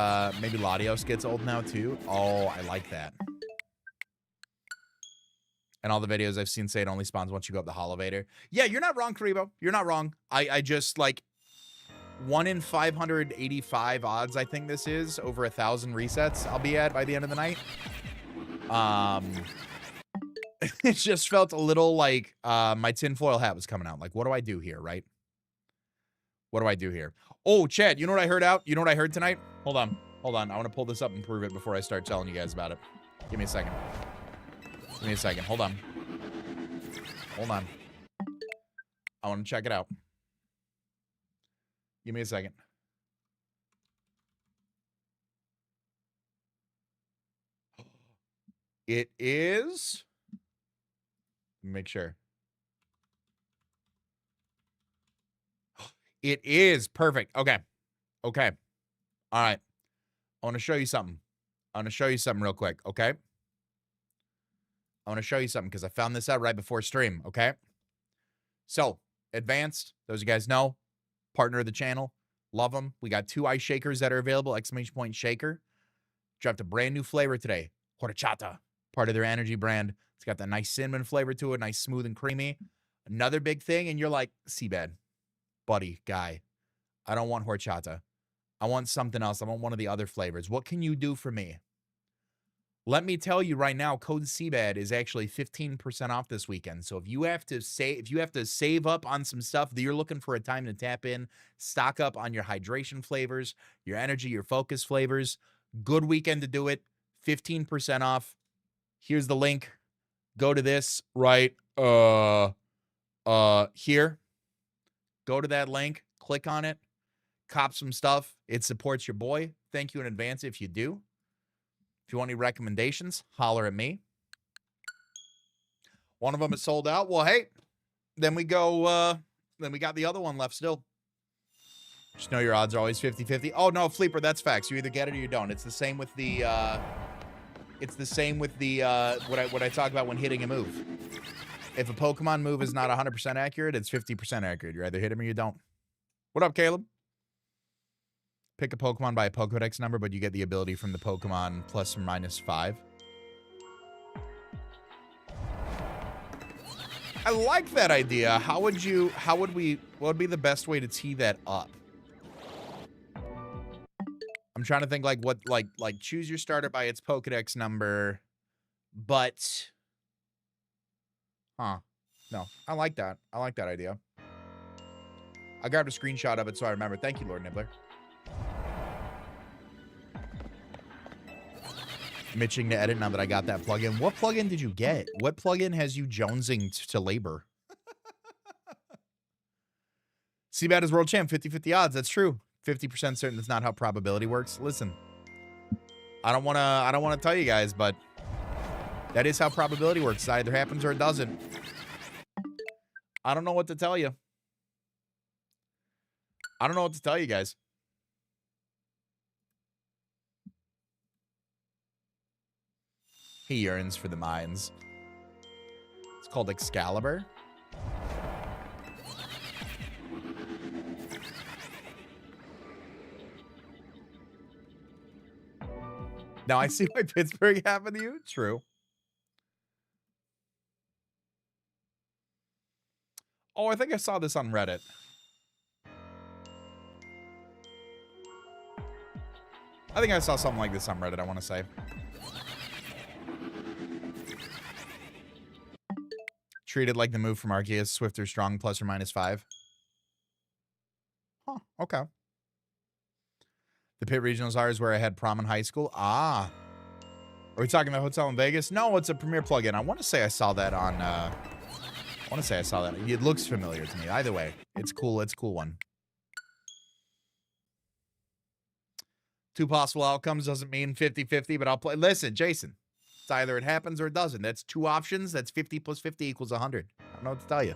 maybe Latios gets old now too. Oh, I like that. And all the videos I've seen say it only spawns once you go up the Holovator. Yeah, you're not wrong, Karibo. You're not wrong. I just, like, 1 in 585 odds, I think this is, over 1,000 resets I'll be at by the end of the night. It just felt a little like my tinfoil hat was coming out. Like, what do I do here, right? What do I do here? Oh, Chad, you know what I heard out? You know what I heard tonight? Hold on. Hold on. I want to pull this up and prove it before I start telling you guys about it. Give me a second. Give me a second. Hold on. Hold on. I want to check it out. Give me a second. It is... Make sure. It is perfect. Okay. Okay. All right. I want to show you something. I want to show you something real quick. Okay. I want to show you something because I found this out right before stream. Okay. So, Advanced, those of you guys know, partner of the channel. Love them. We got 2 ice shakers that are available. Exclamation point shaker. Dropped a brand new flavor today. Horchata. Part of their energy brand. It's got that nice cinnamon flavor to it. Nice, smooth, and creamy. Another big thing, and you're like, CBAD. Buddy, guy, I don't want horchata. I want something else. I want one of the other flavors. What can you do for me? Let me tell you right now, code CBAD is actually 15% off this weekend. So if you have to save up on some stuff that you're looking for a time to tap in, stock up on your hydration flavors, your energy, your focus flavors, good weekend to do it. 15% off. Here's the link. Go to this right here. Go to that link, click on it, cop some stuff. It supports your boy. Thank you in advance if you do. If you want any recommendations, holler at me. One of them is sold out. Well, hey, then we got the other one left still. Just know your odds are always 50-50. Oh, no, Fleeper, that's facts. You either get it or you don't. It's the same with the, what I talk about when hitting a move. If a Pokemon move is not 100% accurate, it's 50% accurate. You either hit him or you don't. What up, Caleb? Pick a Pokemon by a Pokedex number, but you get the ability from the Pokemon plus or minus 5. I like that idea. What would be the best way to tee that up? I'm trying to think like choose your starter by its Pokedex number, but... Huh. No, I like that. I like that idea. I grabbed a screenshot of it so I remember. Thank you, Lord Nibbler. I'm itching to edit now that I got that plugin. What plugin did you get? What plugin has you jonesing to labor? CBAD is world champ, 50-50 odds. That's true. 50% certain that's not how probability works. Listen, I don't want to tell you guys, but that is how probability works. It either happens or it doesn't. I don't know what to tell you. I don't know what to tell you guys. He yearns for the mines. It's called Excalibur. Now I see why Pittsburgh happened to you. True. Oh, I think I saw this on Reddit. I think I saw something like this on Reddit, I want to say. Treated like the move from Arceus, Swift or Strong, plus or minus 5. Huh, okay. The Pit Regionals are is where I had prom in high school. Ah. Are we talking about hotel in Vegas? No, it's a Premiere plugin. I want to say I saw that on, I want to say I saw that. It looks familiar to me. Either way, it's cool. It's a cool one. 2 possible outcomes doesn't mean 50-50, but I'll play. Listen, Jason, it's either it happens or it doesn't. That's 2 options. That's 50 plus 50 equals 100. I don't know what to tell you.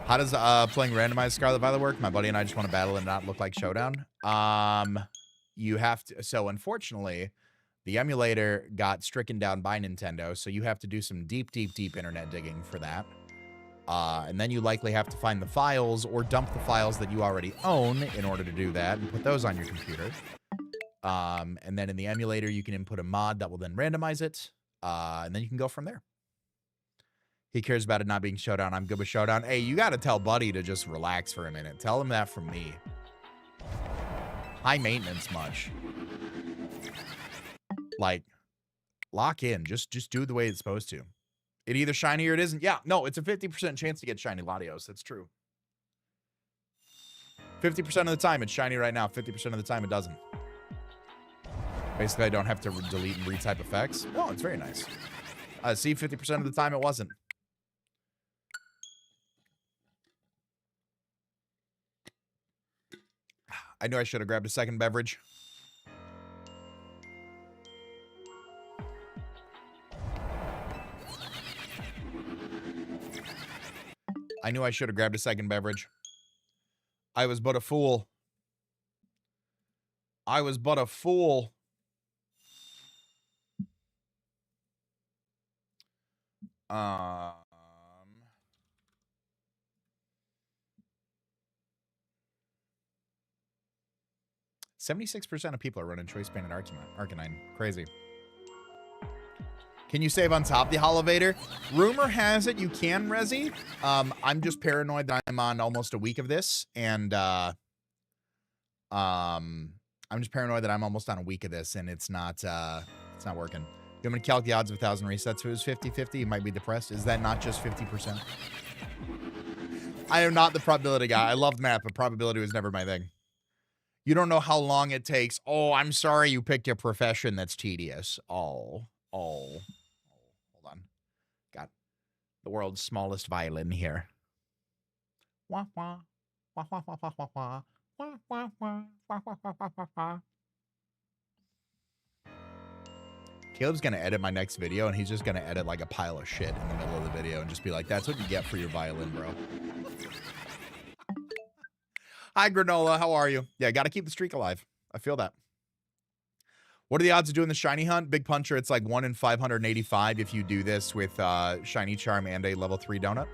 How does playing randomized Scarlet Violet work? My buddy and I just want to battle and not look like Showdown. You have to. So unfortunately, the emulator got stricken down by Nintendo, so you have to do some deep, deep, deep internet digging for that. And then you likely have to find the files or dump the files that you already own in order to do that and put those on your computer. And then in the emulator, you can input a mod that will then randomize it. And then you can go from there. He cares about it not being Showdown. I'm good with Showdown. Hey, you got to tell Buddy to just relax for a minute. Tell him that from me. High maintenance much. Like, lock in. Just do it the way it's supposed to. It either shiny or it isn't. Yeah, no, it's a 50% chance to get shiny Latios. That's true. 50% of the time it's shiny right now. 50% of the time it doesn't. Basically, I don't have to delete and retype effects. No, it's very nice. See, 50% of the time it wasn't. I knew I should have grabbed a second beverage. I knew I should have grabbed a second beverage. I was but a fool. I was but a fool. 76% of people are running Choice Painted Arcanine. Crazy. Can you save on top of the Holovator? Rumor has it you can, Resi. I'm just paranoid that I'm on almost a week of this, and I'm just paranoid that I'm almost on a week of this, and it's not working. You want me to calculate the odds of 1,000 resets? If it was 50-50, you might be depressed. Is that not just 50%? I am not the probability guy. I love math, but probability was never my thing. You don't know how long it takes. Oh, I'm sorry you picked a profession that's tedious. Oh. Hold on. Got the world's smallest violin here. Wah, wah. Wah, wah, wah, wah, wah, wah. Wah, wah, wah. Wah, wah, wah, wah, wah, wah. Caleb's going to edit my next video, and he's just going to edit like a pile of shit in the middle of the video and just be like, that's what you get for your violin, bro. Hi, Granola. How are you? Yeah, got to keep the streak alive. I feel that. What are the odds of doing the shiny hunt? Big Puncher, it's like 1 in 585 if you do this with Shiny Charm and a level 3 donut.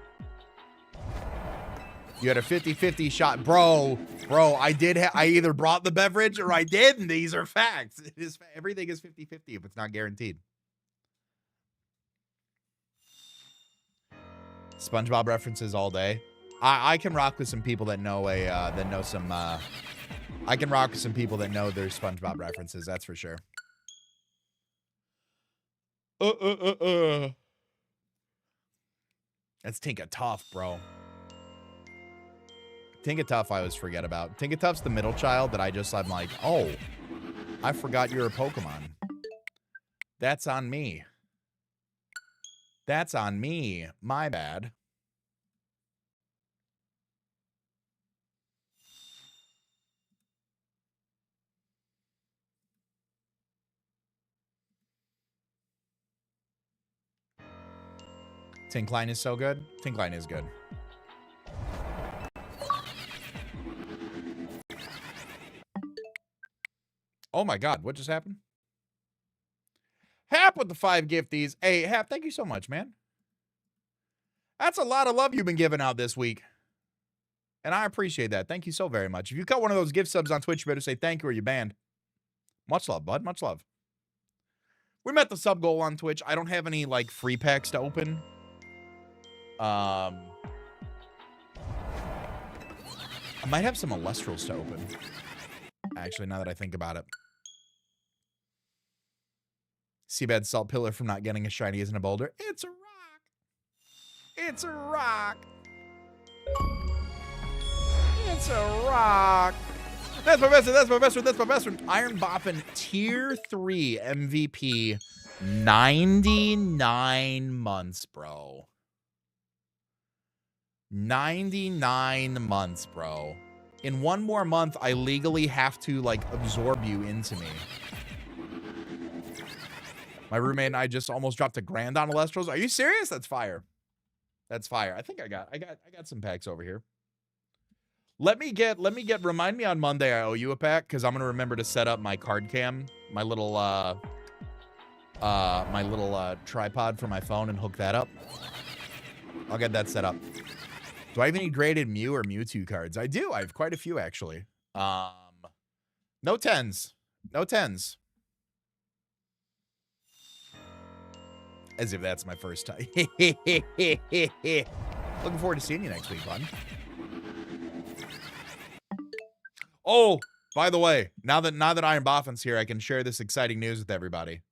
You had a 50-50 shot. Bro, I either brought the beverage or I didn't. These are facts. Everything is 50-50 if it's not guaranteed. SpongeBob references all day. I can rock with some people that know I can rock with some people that know their SpongeBob references, that's for sure. That's Tinka Tough, bro. Tinka Tough I always forget about. Tinka Tough's the middle child that I'm like, oh, I forgot you're a Pokemon. That's on me. That's on me. My bad. Tinkline is so good. Tinkline is good. Oh my God, what just happened? Hap with the 5 gifties. Hey, Hap, thank you so much, man. That's a lot of love you've been giving out this week. And I appreciate that. Thank you so very much. If you got one of those gift subs on Twitch, you better say thank you or you banned. Much love, bud. Much love. We met the sub goal on Twitch. I don't have any, like, free packs to open. I might have some Alestrals to open. Actually, now that I think about it. CBAD salt pillar from not getting a shiny isn't a boulder. It's a rock. It's a rock. It's a rock. That's my best one. That's my best one. That's my best one. Iron Boffin tier 3 MVP. 99 months, bro. 99 months, bro. In one more month, I legally have to, like, absorb you into me. My roommate and I just almost dropped $1,000 on Alestrals. Are you serious? That's fire. That's fire. I think I got some packs over here. Let me get, remind me on Monday I owe you a pack, because I'm going to remember to set up my card cam, my little tripod for my phone and hook that up. I'll get that set up. Do I have any graded Mew or Mewtwo cards? I do. I have quite a few, actually. No 10s. No 10s. As if that's my first time. Looking forward to seeing you next week, bud. Oh, by the way, now that Iron Boffin's here, I can share this exciting news with everybody.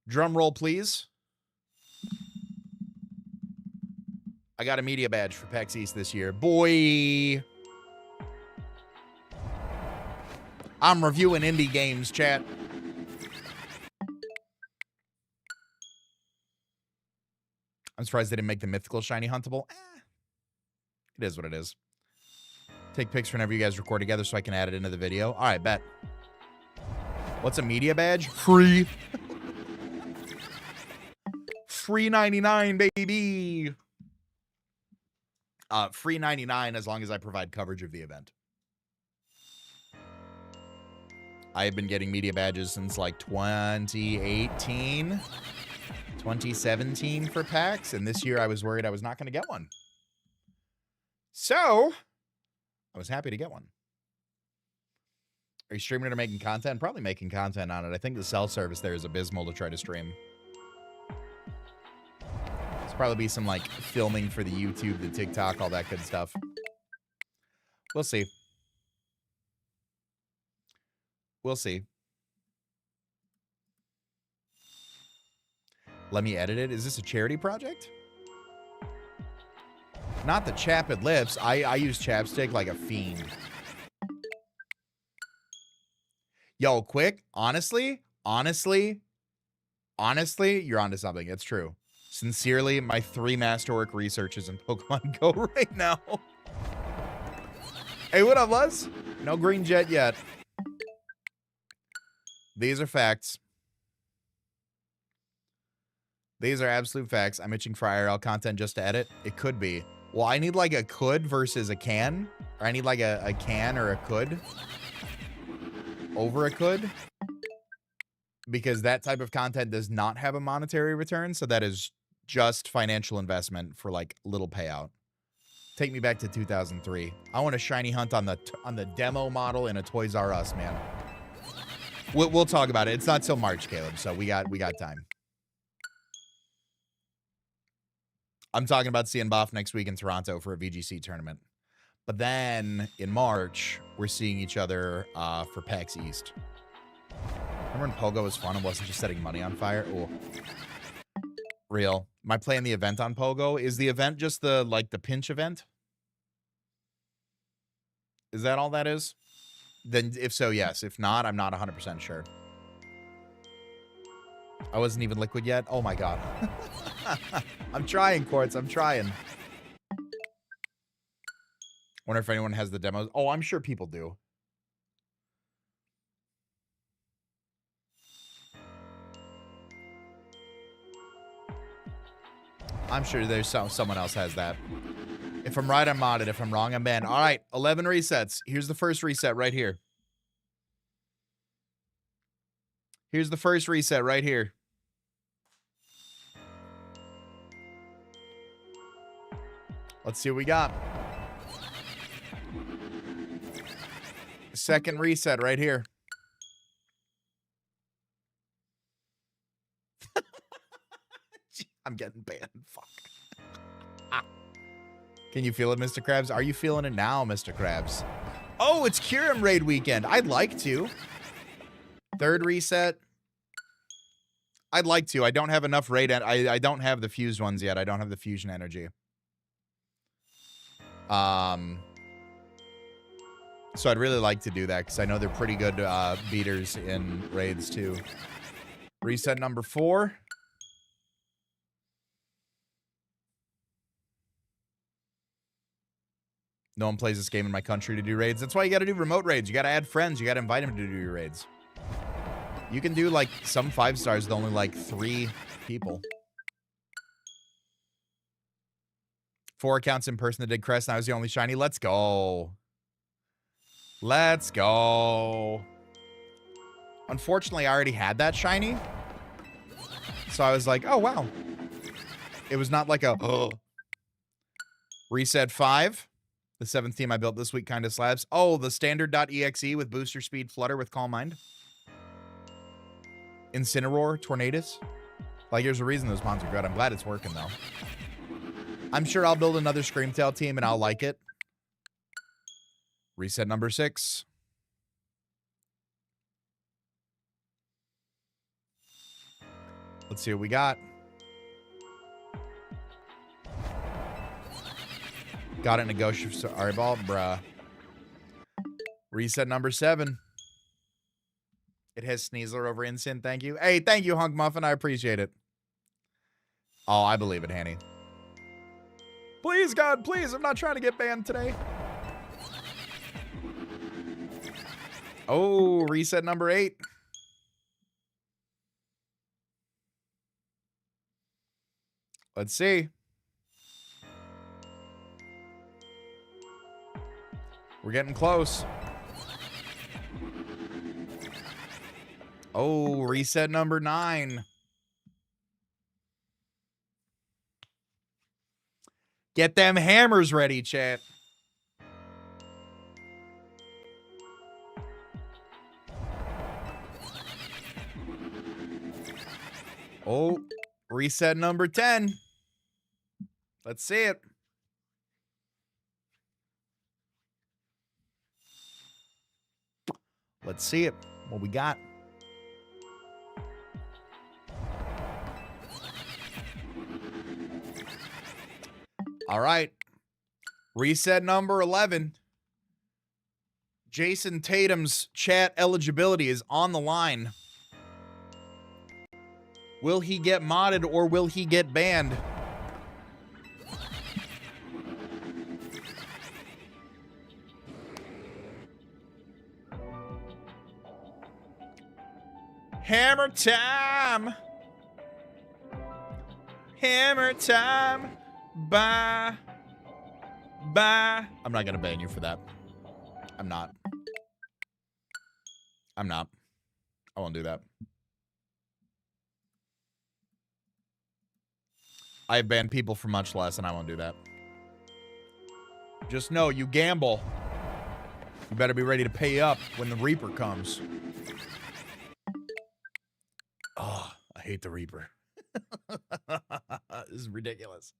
Drum roll, please. I got a media badge for PAX East this year. Boy. I'm reviewing indie games, chat. I'm surprised they didn't make the mythical shiny huntable. It is what it is. Take pics whenever you guys record together so I can add it into the video. All right, bet. What's a media badge? Free. Free 99, baby. Free 99 as long as I provide coverage of the event. I have been getting media badges since like 2018, 2017 for PAX, and this year I was worried I was not going to get one. So, I was happy to get one. Are you streaming it or making content? Probably making content on it. I think the cell service there is abysmal to try to stream. There's probably be some, like, filming for the YouTube, the TikTok, all that good stuff. We'll see. We'll see. Let me edit it. Is this a charity project? Not the chapped lips. I use chapstick like a fiend. Yo, quick. Honestly, you're onto something. It's true. Sincerely, my 3 masterwork researches in Pokemon Go right now. Hey, what up, Luz? No green jet yet. These are facts. These are absolute facts. I'm itching for IRL content just to edit. It could be. Well, I need like a could versus a can. Or I need like a can or a could over a could. Because that type of content does not have a monetary return. So that is just financial investment for like little payout. Take me back to 2003. I want a shiny hunt on the demo model in a Toys R Us, man. We'll talk about it. It's not till March, Caleb, so we got time. I'm talking about seeing Boff next week in Toronto for a VGC tournament. But then in March, we're seeing each other for PAX East. Remember when Pogo was fun and wasn't just setting money on fire? Oh, real. Am I playing the event on Pogo? Is the event just the pinch event? Is that all that is? Then if so, yes. If not, I'm not 100% sure. I wasn't even liquid yet. Oh my god. I'm trying, Quartz. I'm trying. Wonder if anyone has the demos. Oh, I'm sure people do. I'm sure there's someone else has that. If I'm right, I'm modded. If I'm wrong, I'm banned. All right, 11 resets. Here's the first reset right here. Here's the first reset right here. Let's see what we got. Second reset right here. I'm getting banned. Fuck. Can you feel it, Mr. Krabs? Are you feeling it now, Mr. Krabs? Oh, it's Kyurem raid weekend. I'd like to. Third reset. I'd like to. I don't have enough raid. I don't have the fused ones yet. I don't have the fusion energy. So I'd really like to do that because I know they're pretty good beaters in raids too. Reset number 4. No one plays this game in my country to do raids. That's why you got to do remote raids. You got to add friends. You got to invite them to do your raids. You can do, like, some 5 stars with only, like, 3 people. 4 accounts in person that did crest, and I was the only shiny. Let's go. Let's go. Unfortunately, I already had that shiny. So I was like, oh, wow. It was not like a... Reset 5. The 7th team I built this week kind of slaps. Oh, the standard.exe with booster speed, flutter with calm mind. Incineroar, Tornadus. Like, there's a reason those mons are good. I'm glad it's working, though. I'm sure I'll build another Screamtail team, and I'll like it. Reset number 6. Let's see what we got. Got it in a Ghost. Sorry, ball, bruh. Reset number 7. It has Sneasler over Insyn. Thank you. Hey, thank you, Hunk Muffin. I appreciate it. Oh, I believe it, Hanny. Please, God, please. I'm not trying to get banned today. Oh, reset number 8. Let's see. We're getting close. Oh, reset number 9. Get them hammers ready, chat. Oh, reset number 10. Let's see it. Let's see it. What we got? All right. Reset number 11. Jason Tatum's chat eligibility is on the line. Will he get modded or will he get banned? Hammer time. Hammer time. Bye. Bye. I'm not going to ban you for that. I'm not. I'm not. I won't do that. I have banned people for much less, and I won't do that. Just know, you gamble. You better be ready to pay up when the Reaper comes. Oh, I hate the Reaper. This is ridiculous.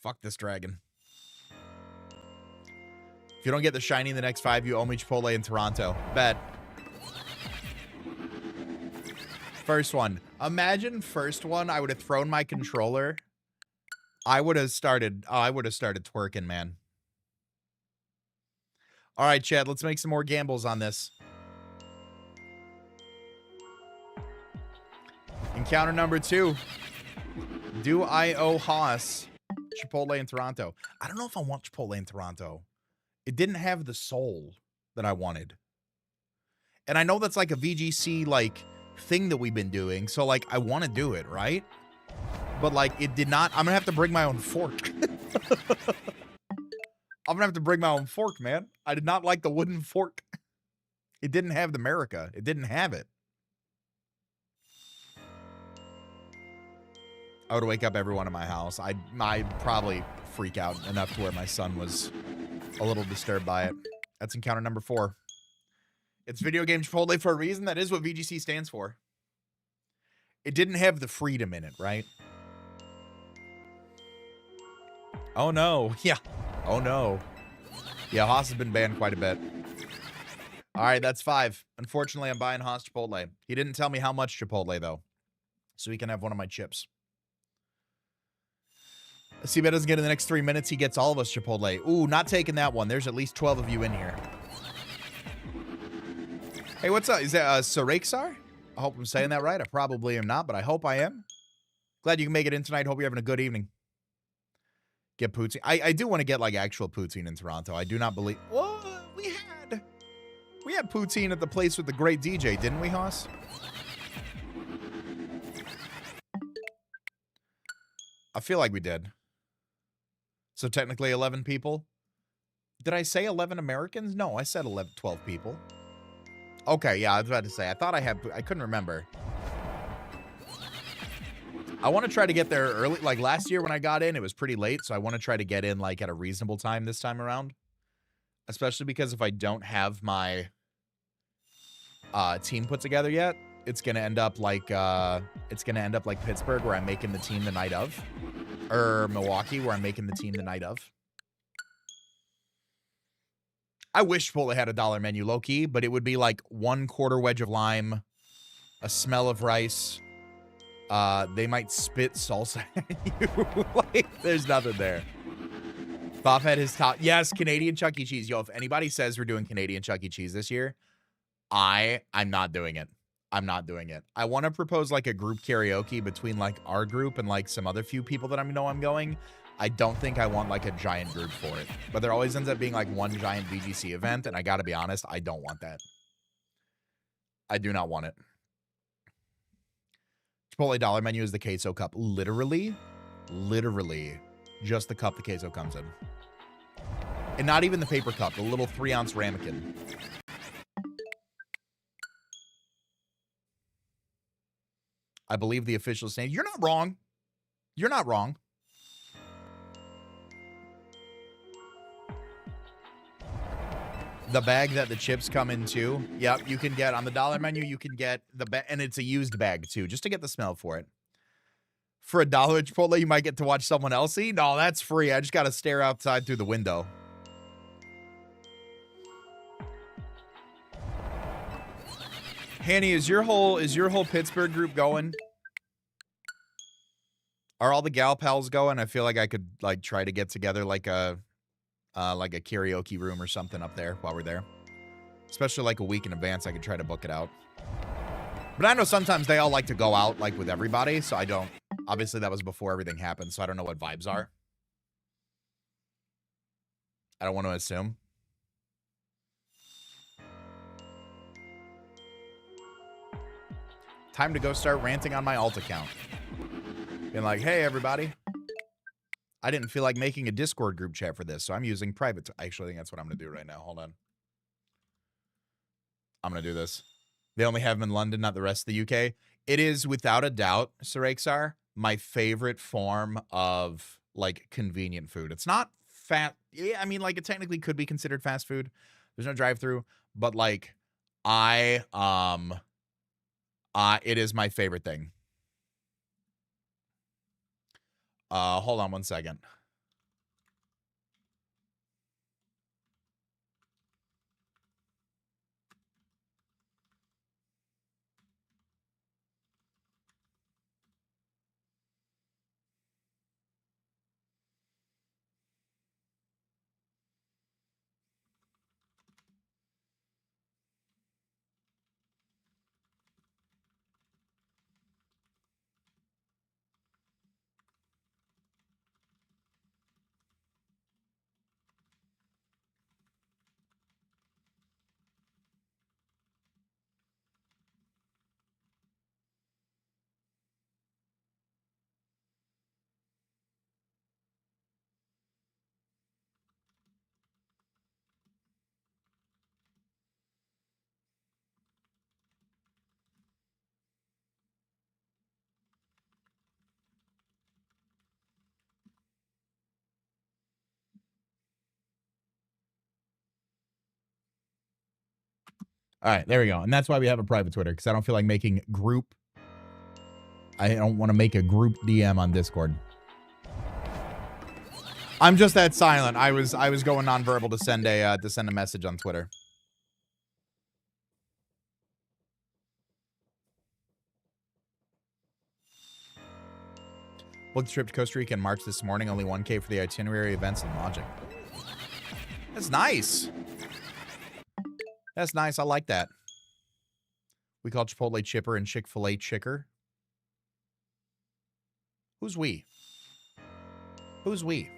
Fuck this dragon. If you don't get the shiny in the next 5, you owe me Chipotle in Toronto. Bet. First one. Imagine first one, I would have thrown my controller. I would have started twerking, man. All right, Chad, let's make some more gambles on this. Encounter number 2. Do I owe Haas Chipotle in Toronto? I don't know if I want Chipotle in Toronto. It didn't have the soul that I wanted. And I know that's like a VGC, like, thing that we've been doing. So, like, I want to do it, right? But, like, it did not. I'm going to have to bring my own fork. I'm going to have to bring my own fork, man. I did not like the wooden fork. It didn't have the America. It didn't have it. I would wake up everyone in my house. I'd probably freak out enough to where my son was a little disturbed by it. That's encounter number 4. It's video game Chipotle for a reason. That is what VGC stands for. It didn't have the freedom in it, right? Oh, no. Yeah. Oh, no. Yeah, Haas has been banned quite a bit. All right, that's 5. Unfortunately, I'm buying Haas Chipotle. He didn't tell me how much Chipotle, though. So he can have one of my chips. CBAD doesn't get in the next 3 minutes. He gets all of us Chipotle. Ooh, not taking that one. There's at least 12 of you in here. Hey, what's up? Is that Sarexar? I hope I'm saying that right. I probably am not, but I hope I am. Glad you can make it in tonight. Hope you're having a good evening. Get poutine. I do want to get, like, actual poutine in Toronto. I do not believe... Well, we had poutine at the place with the great DJ, didn't we, Haas? I feel like we did. So technically 11 people. Did I say 11 Americans? No, I said 12 people. Okay, yeah, I was about to say. I thought I had... I couldn't remember. I want to try to get there early. Like, last year when I got in, it was pretty late. So I want to try to get in, like, at a reasonable time this time around. Especially because if I don't have my team put together yet, it's going to end up like... Pittsburgh, where I'm making the team the night of. Or Milwaukee, where I'm making the team the night of. I wish Chipotle had a dollar menu, low-key, but it would be like 1 quarter wedge of lime, a smell of rice. They might spit salsa at you. Like, there's nothing there. Bob had his top. Yes, Canadian Chuck E. Cheese. Yo, if anybody says we're doing Canadian Chuck E. Cheese this year, I'm not doing it. I'm not doing it. I want to propose like a group karaoke between like our group and like some other few people that I know I'm going. I don't think I want like a giant group for it. But there always ends up being like one giant VGC event, and I gotta be honest, I don't want that. I do not want it. Chipotle dollar menu is the queso cup. Literally, just the cup the queso comes in. And not even the paper cup, the little 3-ounce ramekin. I believe the official saying, you're not wrong. You're not wrong. The bag that the chips come in too. Yep, you can get on the dollar menu. You can get the bag, and it's a used bag too, just to get the smell for it. For $1 at Chipotle, you might get to watch someone else eat. No, that's free. I just got to stare outside through the window. Hanny, is your whole Pittsburgh group going? Are all the gal pals going? I feel like I could like try to get together like a karaoke room or something up there while we're there. Especially like a week in advance, I could try to book it out. But I know sometimes they all like to go out like with everybody, so I don't. Obviously, that was before everything happened, so I don't know what vibes are. I don't want to assume. Time to go start ranting on my alt account. Being like, hey, everybody. I didn't feel like making a Discord group chat for this, so I'm using private. Actually, I think that's what I'm going to do right now. Hold on. I'm going to do this. They only have them in London, not the rest of the UK. It is, without a doubt, Sarexar, my favorite form of, like, convenient food. It's not fat. Yeah, I mean, like, it technically could be considered fast food. There's no drive-through. But, like, it is my favorite thing. Hold on one second. All right, there we go. And that's why we have a private Twitter, because I don't feel like making group. I don't want to make a group DM on Discord. I'm just that silent. I was going nonverbal to send a message on Twitter. Booked a trip to Costa Rica in March this morning. Only 1K for the itinerary, events, and lodging. That's nice. That's nice. I like that. We call Chipotle Chipper and Chick-fil-A Chicker. Who's we? Who's we?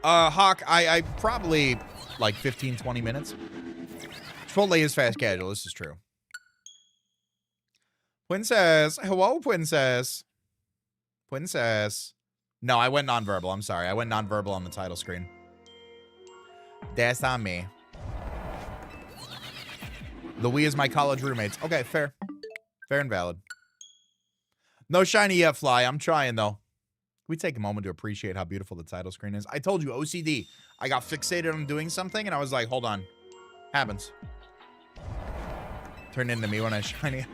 Hawk, I probably like 15, 20 minutes. Chipotle is fast casual. This is true. Princess. Hello, princess. Princess. No, I went nonverbal. I'm sorry. I went nonverbal on the title screen. That's on me. The we is my college roommates. Okay, fair. Fair and valid. No shiny yet, Fly. I'm trying, though. Can we take a moment to appreciate how beautiful the title screen is? I told you, OCD. I got fixated on doing something, and I was like, hold on. Happens. Turn into me when I shiny.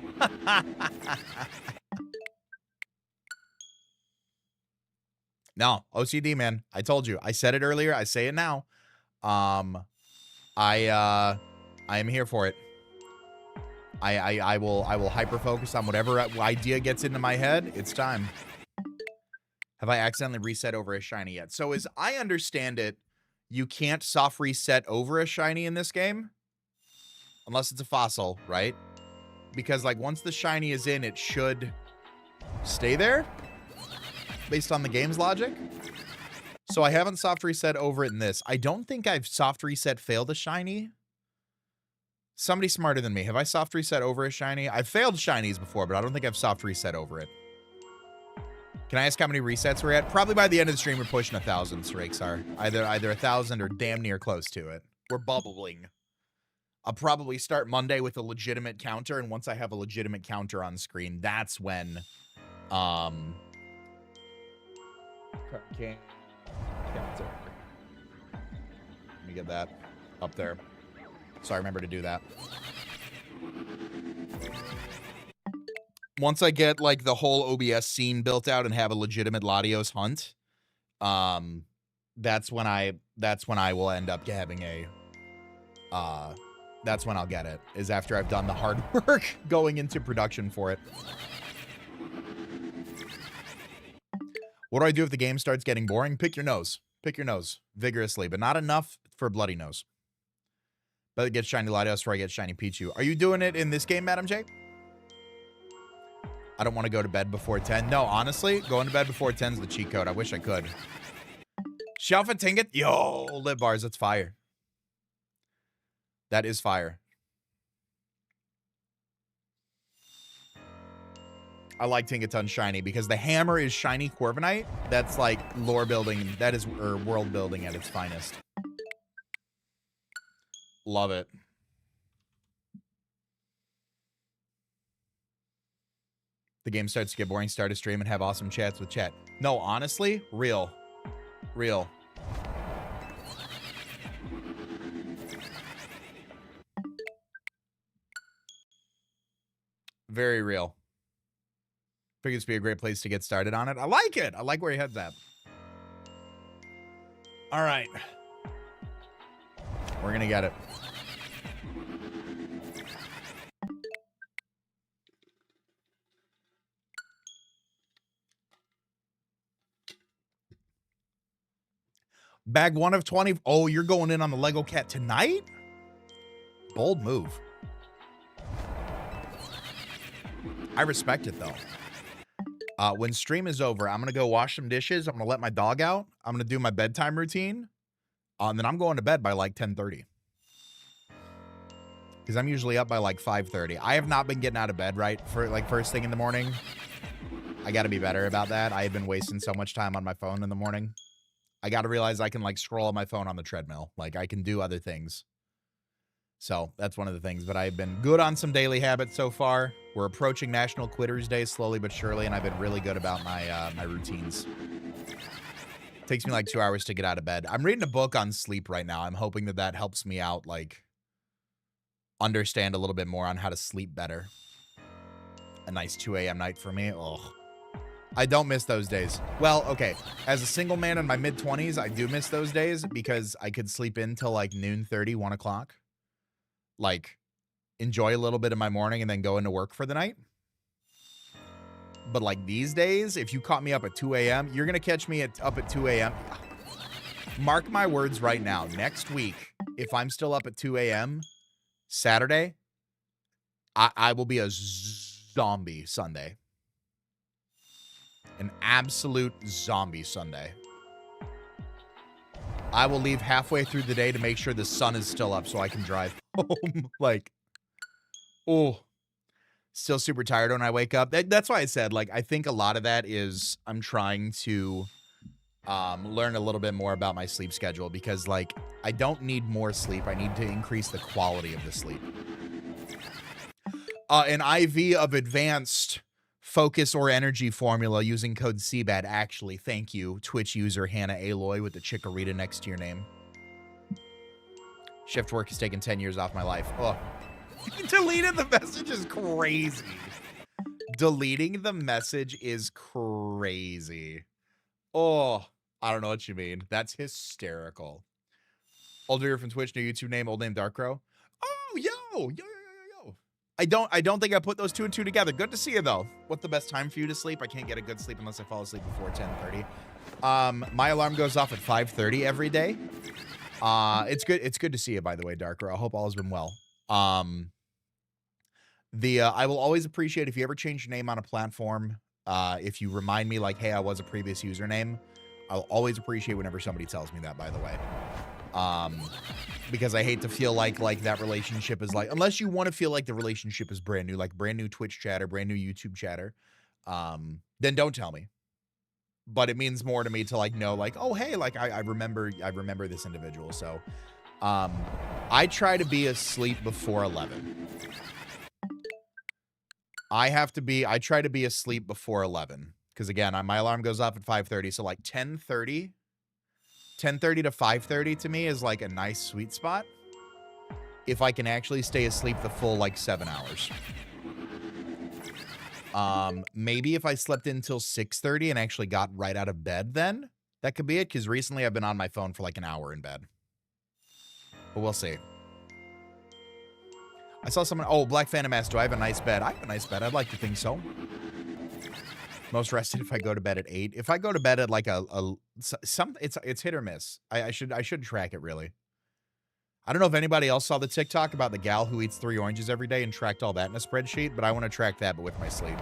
No, OCD, man. I told you. I said it earlier. I say it now. I am here for it. I will hyper focus on whatever idea gets into my head. It's time. Have I accidentally reset over a shiny yet? So as I understand it, you can't soft reset over a shiny in this game. Unless it's a fossil, right? Because like once the shiny is in, it should stay there. Based on the game's logic. So I haven't soft reset over it in this. I don't think I've soft reset failed a shiny. Somebody smarter than me. Have I soft reset over a shiny? I've failed shinies before, but I don't think I've soft reset over it. Can I ask how many resets we're at? Probably by the end of the stream, we're pushing 1,000 Rakesar. Either 1,000 or damn near close to it. We're bubbling. I'll probably start Monday with a legitimate counter, and once I have a legitimate counter on screen, that's when counter. Let me get that up there. So I remember to do that. Once I get like the whole OBS scene built out and have a legitimate Latios hunt, that's when I will end up having a that's when I'll get it, is after I've done the hard work going into production for it. What do I do if the game starts getting boring? Pick your nose. Pick your nose vigorously, but not enough for a bloody nose. Better get shiny Latios before I get shiny Pichu. Are you doing it in this game, Madam J? I don't want to go to bed before 10. No, honestly, going to bed before 10 is the cheat code. I wish I could. Shelfa Tinget. Yo, lip bars. That's fire. That is fire. I like Tingaton shiny because the hammer is shiny Corviknight. That's like lore building. That is world building at its finest. Love it. The game starts to get boring. Start a stream and have awesome chats with chat. No, honestly, real. Real. Very real. Figured this would be a great place to get started on it. I like it. I like where your head's at. All right. We're going to get it. Bag 1 of 20. Oh, you're going in on the Lego Cat tonight? Bold move. I respect it, though. When stream is over, I'm going to go wash some dishes. I'm going to let my dog out. I'm going to do my bedtime routine. And then I'm going to bed by like 10:30. Because I'm usually up by like 5:30. I have not been getting out of bed right for like first thing in the morning. I got to be better about that. I have been wasting so much time on my phone in the morning. I got to realize I can like scroll on my phone on the treadmill. Like I can do other things. So that's one of the things. But I've been good on some daily habits so far. We're approaching National Quitters Day slowly but surely, and I've been really good about my my routines. It takes me like 2 hours to get out of bed. I'm reading a book on sleep right now. I'm hoping that that helps me out like understand a little bit more on how to sleep better. A nice 2 a.m. night for me. Ugh. I don't miss those days. Well, okay. As a single man in my mid-20s, I do miss those days because I could sleep in till like noon 30, 1 o'clock. Like, enjoy a little bit of my morning and then go into work for the night. But like these days, if you caught me up at 2 a.m., you're going to catch me up at 2 a.m. Mark my words right now. Next week, if I'm still up at 2 a.m., Saturday, I will be a zombie Sunday. An absolute zombie Sunday. I will leave halfway through the day to make sure the sun is still up so I can drive home. Like, oh, still super tired when I wake up. That's why I said, like, I think a lot of that is I'm trying to learn a little bit more about my sleep schedule because, like, I don't need more sleep. I need to increase the quality of the sleep. An IV of advanced focus or energy formula using code CBAD. Actually, thank you, Twitch user Hannah Aloy with the Chikorita next to your name. Shift work has taken 10 years off my life. Oh, deleted the message is crazy. Deleting the message is crazy. Oh, I don't know what you mean. That's hysterical. Older from Twitch, new YouTube name, old name Darkrow. Oh, yo. I don't think I put those 2 and 2 together. Good to see you though. What's the best time for you to sleep? I can't get a good sleep unless I fall asleep before 10:30. My alarm goes off at 5:30 every day. It's good to see you, by the way, Darker. I hope all has been well. I will always appreciate if you ever change your name on a platform. If you remind me like, hey, I was a previous username, I'll always appreciate whenever somebody tells me that, by the way. Because I hate to feel like that relationship is like, unless you want to feel like the relationship is brand new, like brand new Twitch chatter, brand new YouTube chatter, then don't tell me. But it means more to me to like know like, oh, hey, like I remember this individual. So, I try to be asleep before 11. I try to be asleep before 11. Because again, my alarm goes off at 5:30. So like 10:30 to 5:30 to me is like a nice sweet spot. If I can actually stay asleep the full like 7 hours. Maybe if I slept until 6:30 and actually got right out of bed, then that could be it. Because recently I've been on my phone for like an hour in bed. But we'll see. I saw someone. Oh, Black Phantom asked, do I have a nice bed? I have a nice bed. I'd like to think so. Most rested if I go to bed at 8. If I go to bed at like it's hit or miss. I should track it really. I don't know if anybody else saw the TikTok about the gal who eats 3 oranges every day and tracked all that in a spreadsheet, but I want to track that, but with my sleep.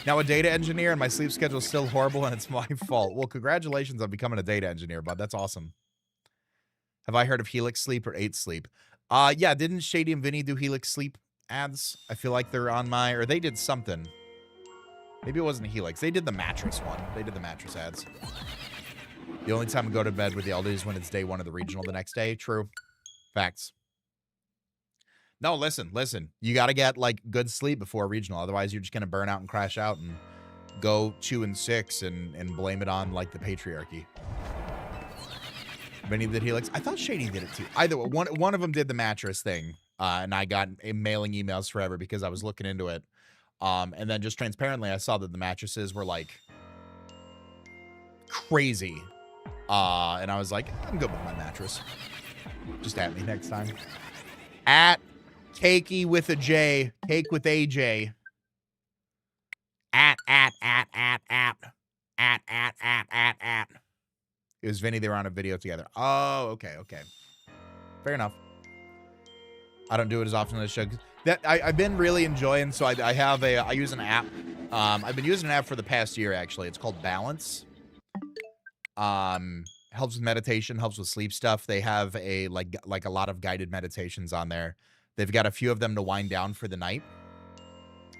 Now a data engineer and my sleep schedule is still horrible and it's my fault. Well, congratulations on becoming a data engineer, bud. That's awesome. Have I heard of Helix Sleep or 8 Sleep? Yeah, didn't Shady and Vinny do Helix Sleep ads? I feel like they're on my, or they did something. Maybe it wasn't Helix. They did the mattress one. They did the mattress ads. The only time I go to bed with the elders is when it's day 1 of the regional the next day. True. Facts. No, listen. You got to get, like, good sleep before regional. Otherwise, you're just going to burn out and crash out and go 2 and 6 and blame it on, like, the patriarchy. Vinny did Helix. I thought Shady did it, too. Either way, one of them did the mattress thing, and I got mailing emails forever because I was looking into it. And then just transparently, I saw that the mattresses were, like, crazy. And I was like, I'm good with my mattress. Just at me next time. At Cakey with a J. Cake with AJ. At. It was Vinny. They were on a video together. Oh, okay. Fair enough. I don't do it as often as I should. I've been really enjoying, so I use an app. I've been using an app for the past year, actually. It's called Balance. Helps with meditation, helps with sleep stuff. They have a like a lot of guided meditations on there. They've got a few of them to wind down for the night.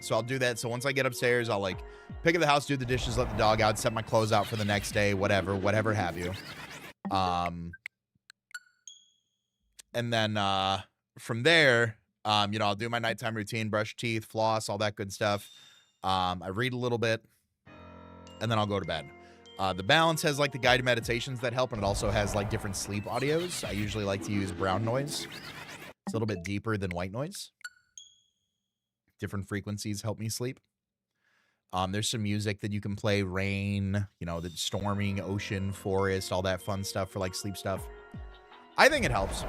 So I'll do that. So once I get upstairs, I'll like pick up the house, do the dishes, let the dog out, set my clothes out for the next day, whatever have you. And then from there, I'll do my nighttime routine, brush teeth, floss, all that good stuff. I read a little bit, and then I'll go to bed. The Balance has like the guided meditations that help, and it also has like different sleep audios. I usually like to use brown noise. It's a little bit deeper than white noise. Different frequencies help me sleep. There's some music that you can play, rain, you know, the storming, ocean, forest, all that fun stuff for like sleep stuff. I think it helps.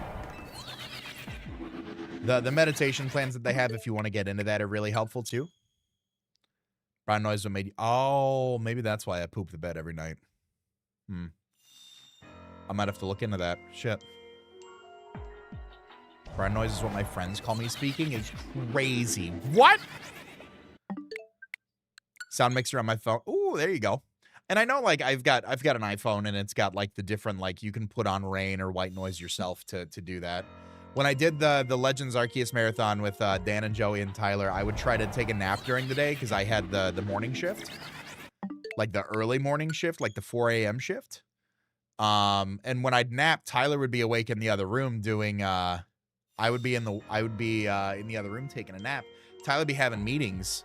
The meditation plans that they have, if you want to get into that, are really helpful too. Brown noise what made you... Oh, maybe that's why I poop the bed every night. I might have to look into that. Shit. Brown noise is what my friends call me speaking is crazy. What? Sound mixer on my phone. Ooh, there you go. And I know, like, I've got an iPhone, and it's got like the different, like, you can put on rain or white noise yourself to do that. When I did the Legends Arceus Marathon with Dan and Joey and Tyler, I would try to take a nap during the day because I had the morning shift, like the early morning shift, like the 4 a.m. shift. And when I'd nap, Tyler would be awake in the other room doing. I would be in the other room taking a nap. Tyler would be having meetings.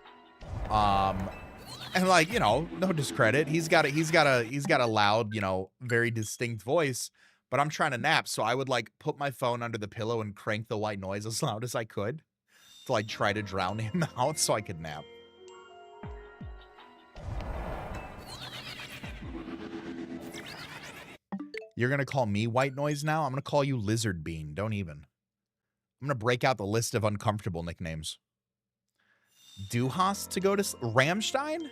And like, you know, no discredit. He's got a loud, you know, very distinct voice. But I'm trying to nap, so I would like put my phone under the pillow and crank the white noise as loud as I could to like try to drown him out so I could nap. You're gonna call me white noise now? I'm gonna call you lizard bean. Don't even. I'm gonna break out the list of uncomfortable nicknames. Duhas to go to Rammstein?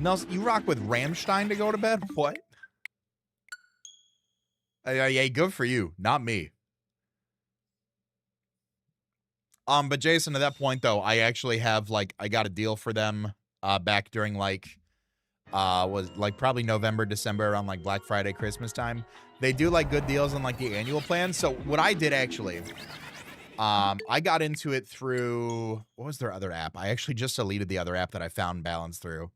No, you rock with Rammstein to go to bed? What? Yeah, good for you. Not me. But Jason, at that point though, I actually have like I got a deal for them back during like was like probably November, December, around like Black Friday, Christmas time. They do like good deals on like the annual plan. So what I did actually, I got into it through, what was their other app? I actually just deleted the other app that I found balance through.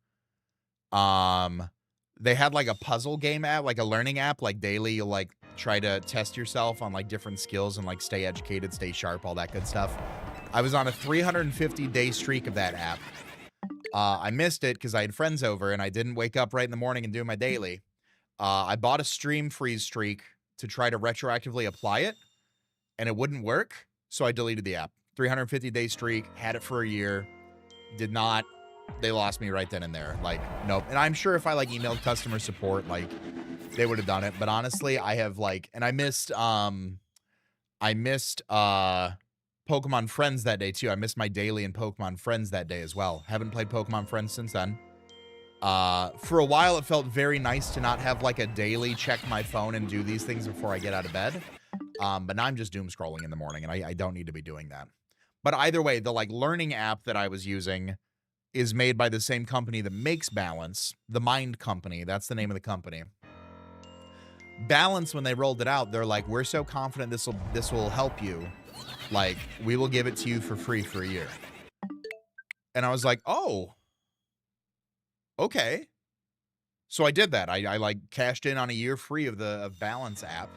They had like a puzzle game app, like a learning app, like daily, you'll like try to test yourself on like different skills and like stay educated, stay sharp, all that good stuff. I was on a 350-day streak of that app. I missed it because I had friends over and I didn't wake up right in the morning and do my daily. I bought a stream freeze streak to try to retroactively apply it, and it wouldn't work, so I deleted the app. 350-day streak, had it for a year, did not. They lost me right then and there. Like, nope. And I'm sure if I like emailed customer support, like they would have done it. But honestly, I have like, and I missed Pokemon Friends that day too. I missed my daily in Pokemon Friends that day as well. Haven't played Pokemon Friends since then. For a while, it felt very nice to not have like a daily check my phone and do these things before I get out of bed. But now I'm just doom scrolling in the morning, and I don't need to be doing that. But either way, the like learning app that I was using is made by the same company that makes Balance, the Mind Company. That's the name of the company. Balance, when they rolled it out, they're like, we're so confident this will help you. Like, we will give it to you for free for a year. And I was like, oh, okay. So I did that. I like cashed in on a year free of Balance app.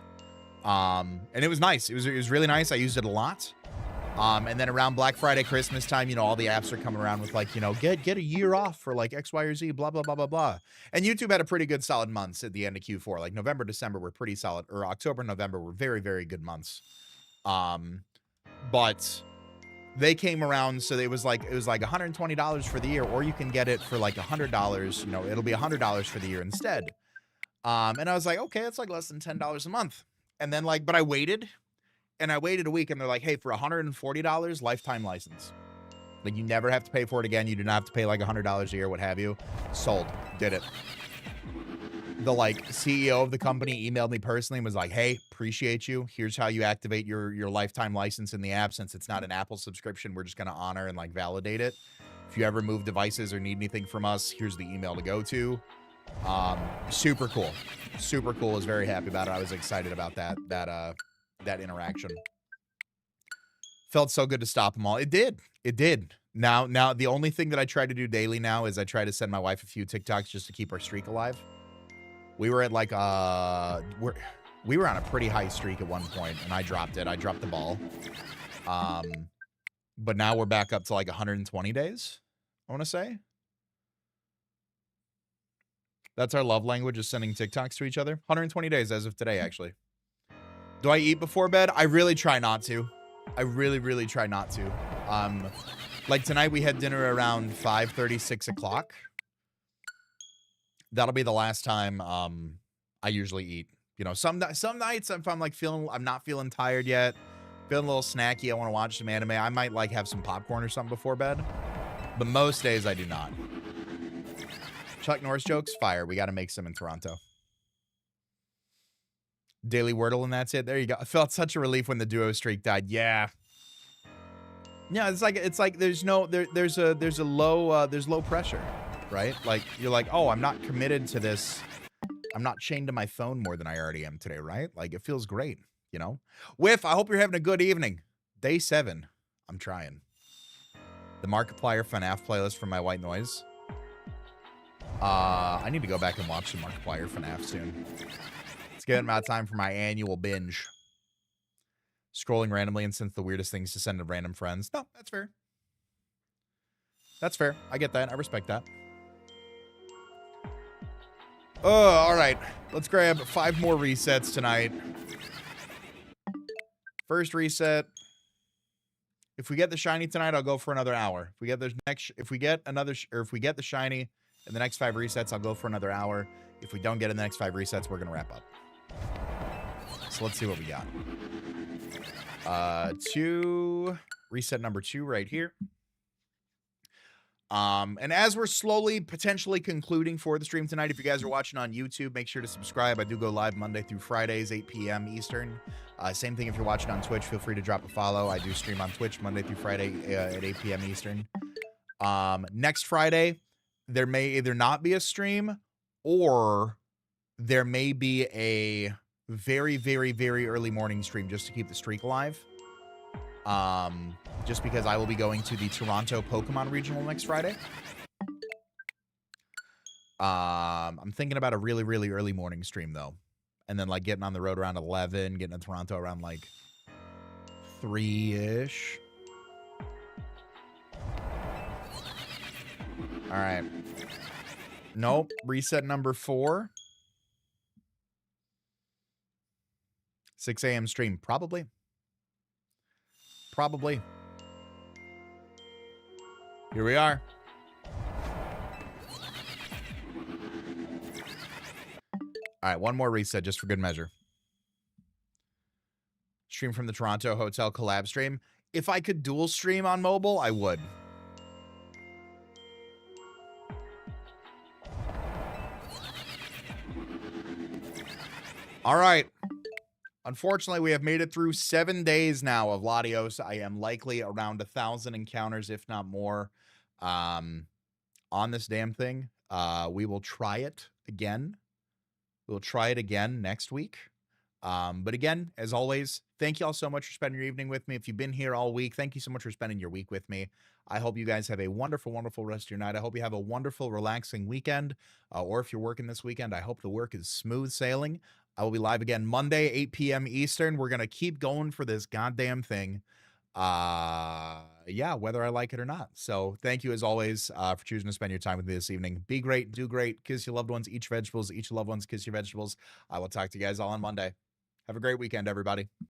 And it was nice. It was really nice. I used it a lot. And then around Black Friday, Christmas time, you know, all the apps are coming around with like, you know, get a year off for like X, Y, or Z, blah, blah, blah, blah, blah. And YouTube had a pretty good solid months at the end of Q4. Like November, December were pretty solid, or October, November were very, very good months. But they came around, so it was like $120 for the year, or you can get it for like $100. You know, it'll be $100 for the year instead. And I was like, okay, it's like less than $10 a month. And then like, but I waited. And I waited a week, and they're like, hey, for $140, lifetime license. Like, you never have to pay for it again. You do not have to pay like $100 a year, what have you. Sold. Did it. The like CEO of the company emailed me personally and was like, hey, appreciate you. Here's how you activate your lifetime license in the app. Since it's not an Apple subscription, we're just going to honor and like validate it. If you ever move devices or need anything from us, here's the email to go to. Super cool. Super cool. I was very happy about it. I was excited about that interaction. Felt so good to stop them all. It did. Now the only thing that I try to do daily now is I try to send my wife a few TikToks just to keep our streak alive. We were at like we were on a pretty high streak at one point, and I dropped it. I dropped the ball. But now we're back up to like 120 days, I want to say. That's our love language, is sending TikToks to each other. 120 days as of today, actually. Do I eat before bed? I really try not to. I really, really try not to. Like tonight we had dinner around 5:30, 6 o'clock. That'll be the last time I usually eat. You know, some nights if I'm like I'm not feeling tired yet, feeling a little snacky, I want to watch some anime, I might like have some popcorn or something before bed. But most days I do not. Chuck Norris jokes, fire. We got to make some in Toronto. Daily Wordle, and that's it. There you go. I felt such a relief when the duo streak died. Yeah. Yeah, it's like there's low pressure, right? Like you're like, oh, I'm not committed to this. I'm not chained to my phone more than I already am today, right? Like it feels great, you know? Whiff, I hope you're having a good evening. Day 7. I'm trying. The Markiplier FNAF playlist from my white noise. I need to go back and watch the Markiplier FNAF soon. It's getting about time for my annual binge. Scrolling randomly and sends the weirdest things to send to random friends. No, that's fair. That's fair. I get that. I respect that. Oh, all right. Let's grab 5 more resets tonight. First reset. If we get the shiny tonight, I'll go for another hour. If we get the shiny in the next 5 resets, I'll go for another hour. If we don't get in the next 5 resets, we're gonna wrap up. So let's see what we got. 2 reset number 2 right here. And as we're slowly potentially concluding for the stream tonight, if you guys are watching on YouTube, make sure to subscribe. I do go live Monday through Fridays, 8 p.m. Eastern. Same thing if you're watching on Twitch, feel free to drop a follow. I do stream on Twitch Monday through Friday at 8 p.m. Eastern. Next Friday, there may either not be a stream or there may be a very, very, very early morning stream just to keep the streak alive. Just because I will be going to the Toronto Pokemon Regional next Friday. I'm thinking about a really, really early morning stream, though. And then, like, getting on the road around 11, getting to Toronto around, like, 3-ish. All right. Nope. Reset number 4. 6 a.m. stream. Probably. Probably. Here we are. All right, one more reset just for good measure. Stream from the Toronto Hotel collab stream. If I could dual stream on mobile, I would. All right. Unfortunately, we have made it through 7 days now of Latios. I am likely around 1,000 encounters, if not more, on this damn thing. We will try it again. We'll try it again next week. But again, as always, thank you all so much for spending your evening with me. If you've been here all week, thank you so much for spending your week with me. I hope you guys have a wonderful, wonderful rest of your night. I hope you have a wonderful, relaxing weekend. Or if you're working this weekend, I hope the work is smooth sailing. I will be live again Monday, 8 p.m. Eastern. We're going to keep going for this goddamn thing. Yeah, whether I like it or not. So thank you as always for choosing to spend your time with me this evening. Be great, do great, kiss your loved ones, eat your vegetables, eat your loved ones, kiss your vegetables. I will talk to you guys all on Monday. Have a great weekend, everybody.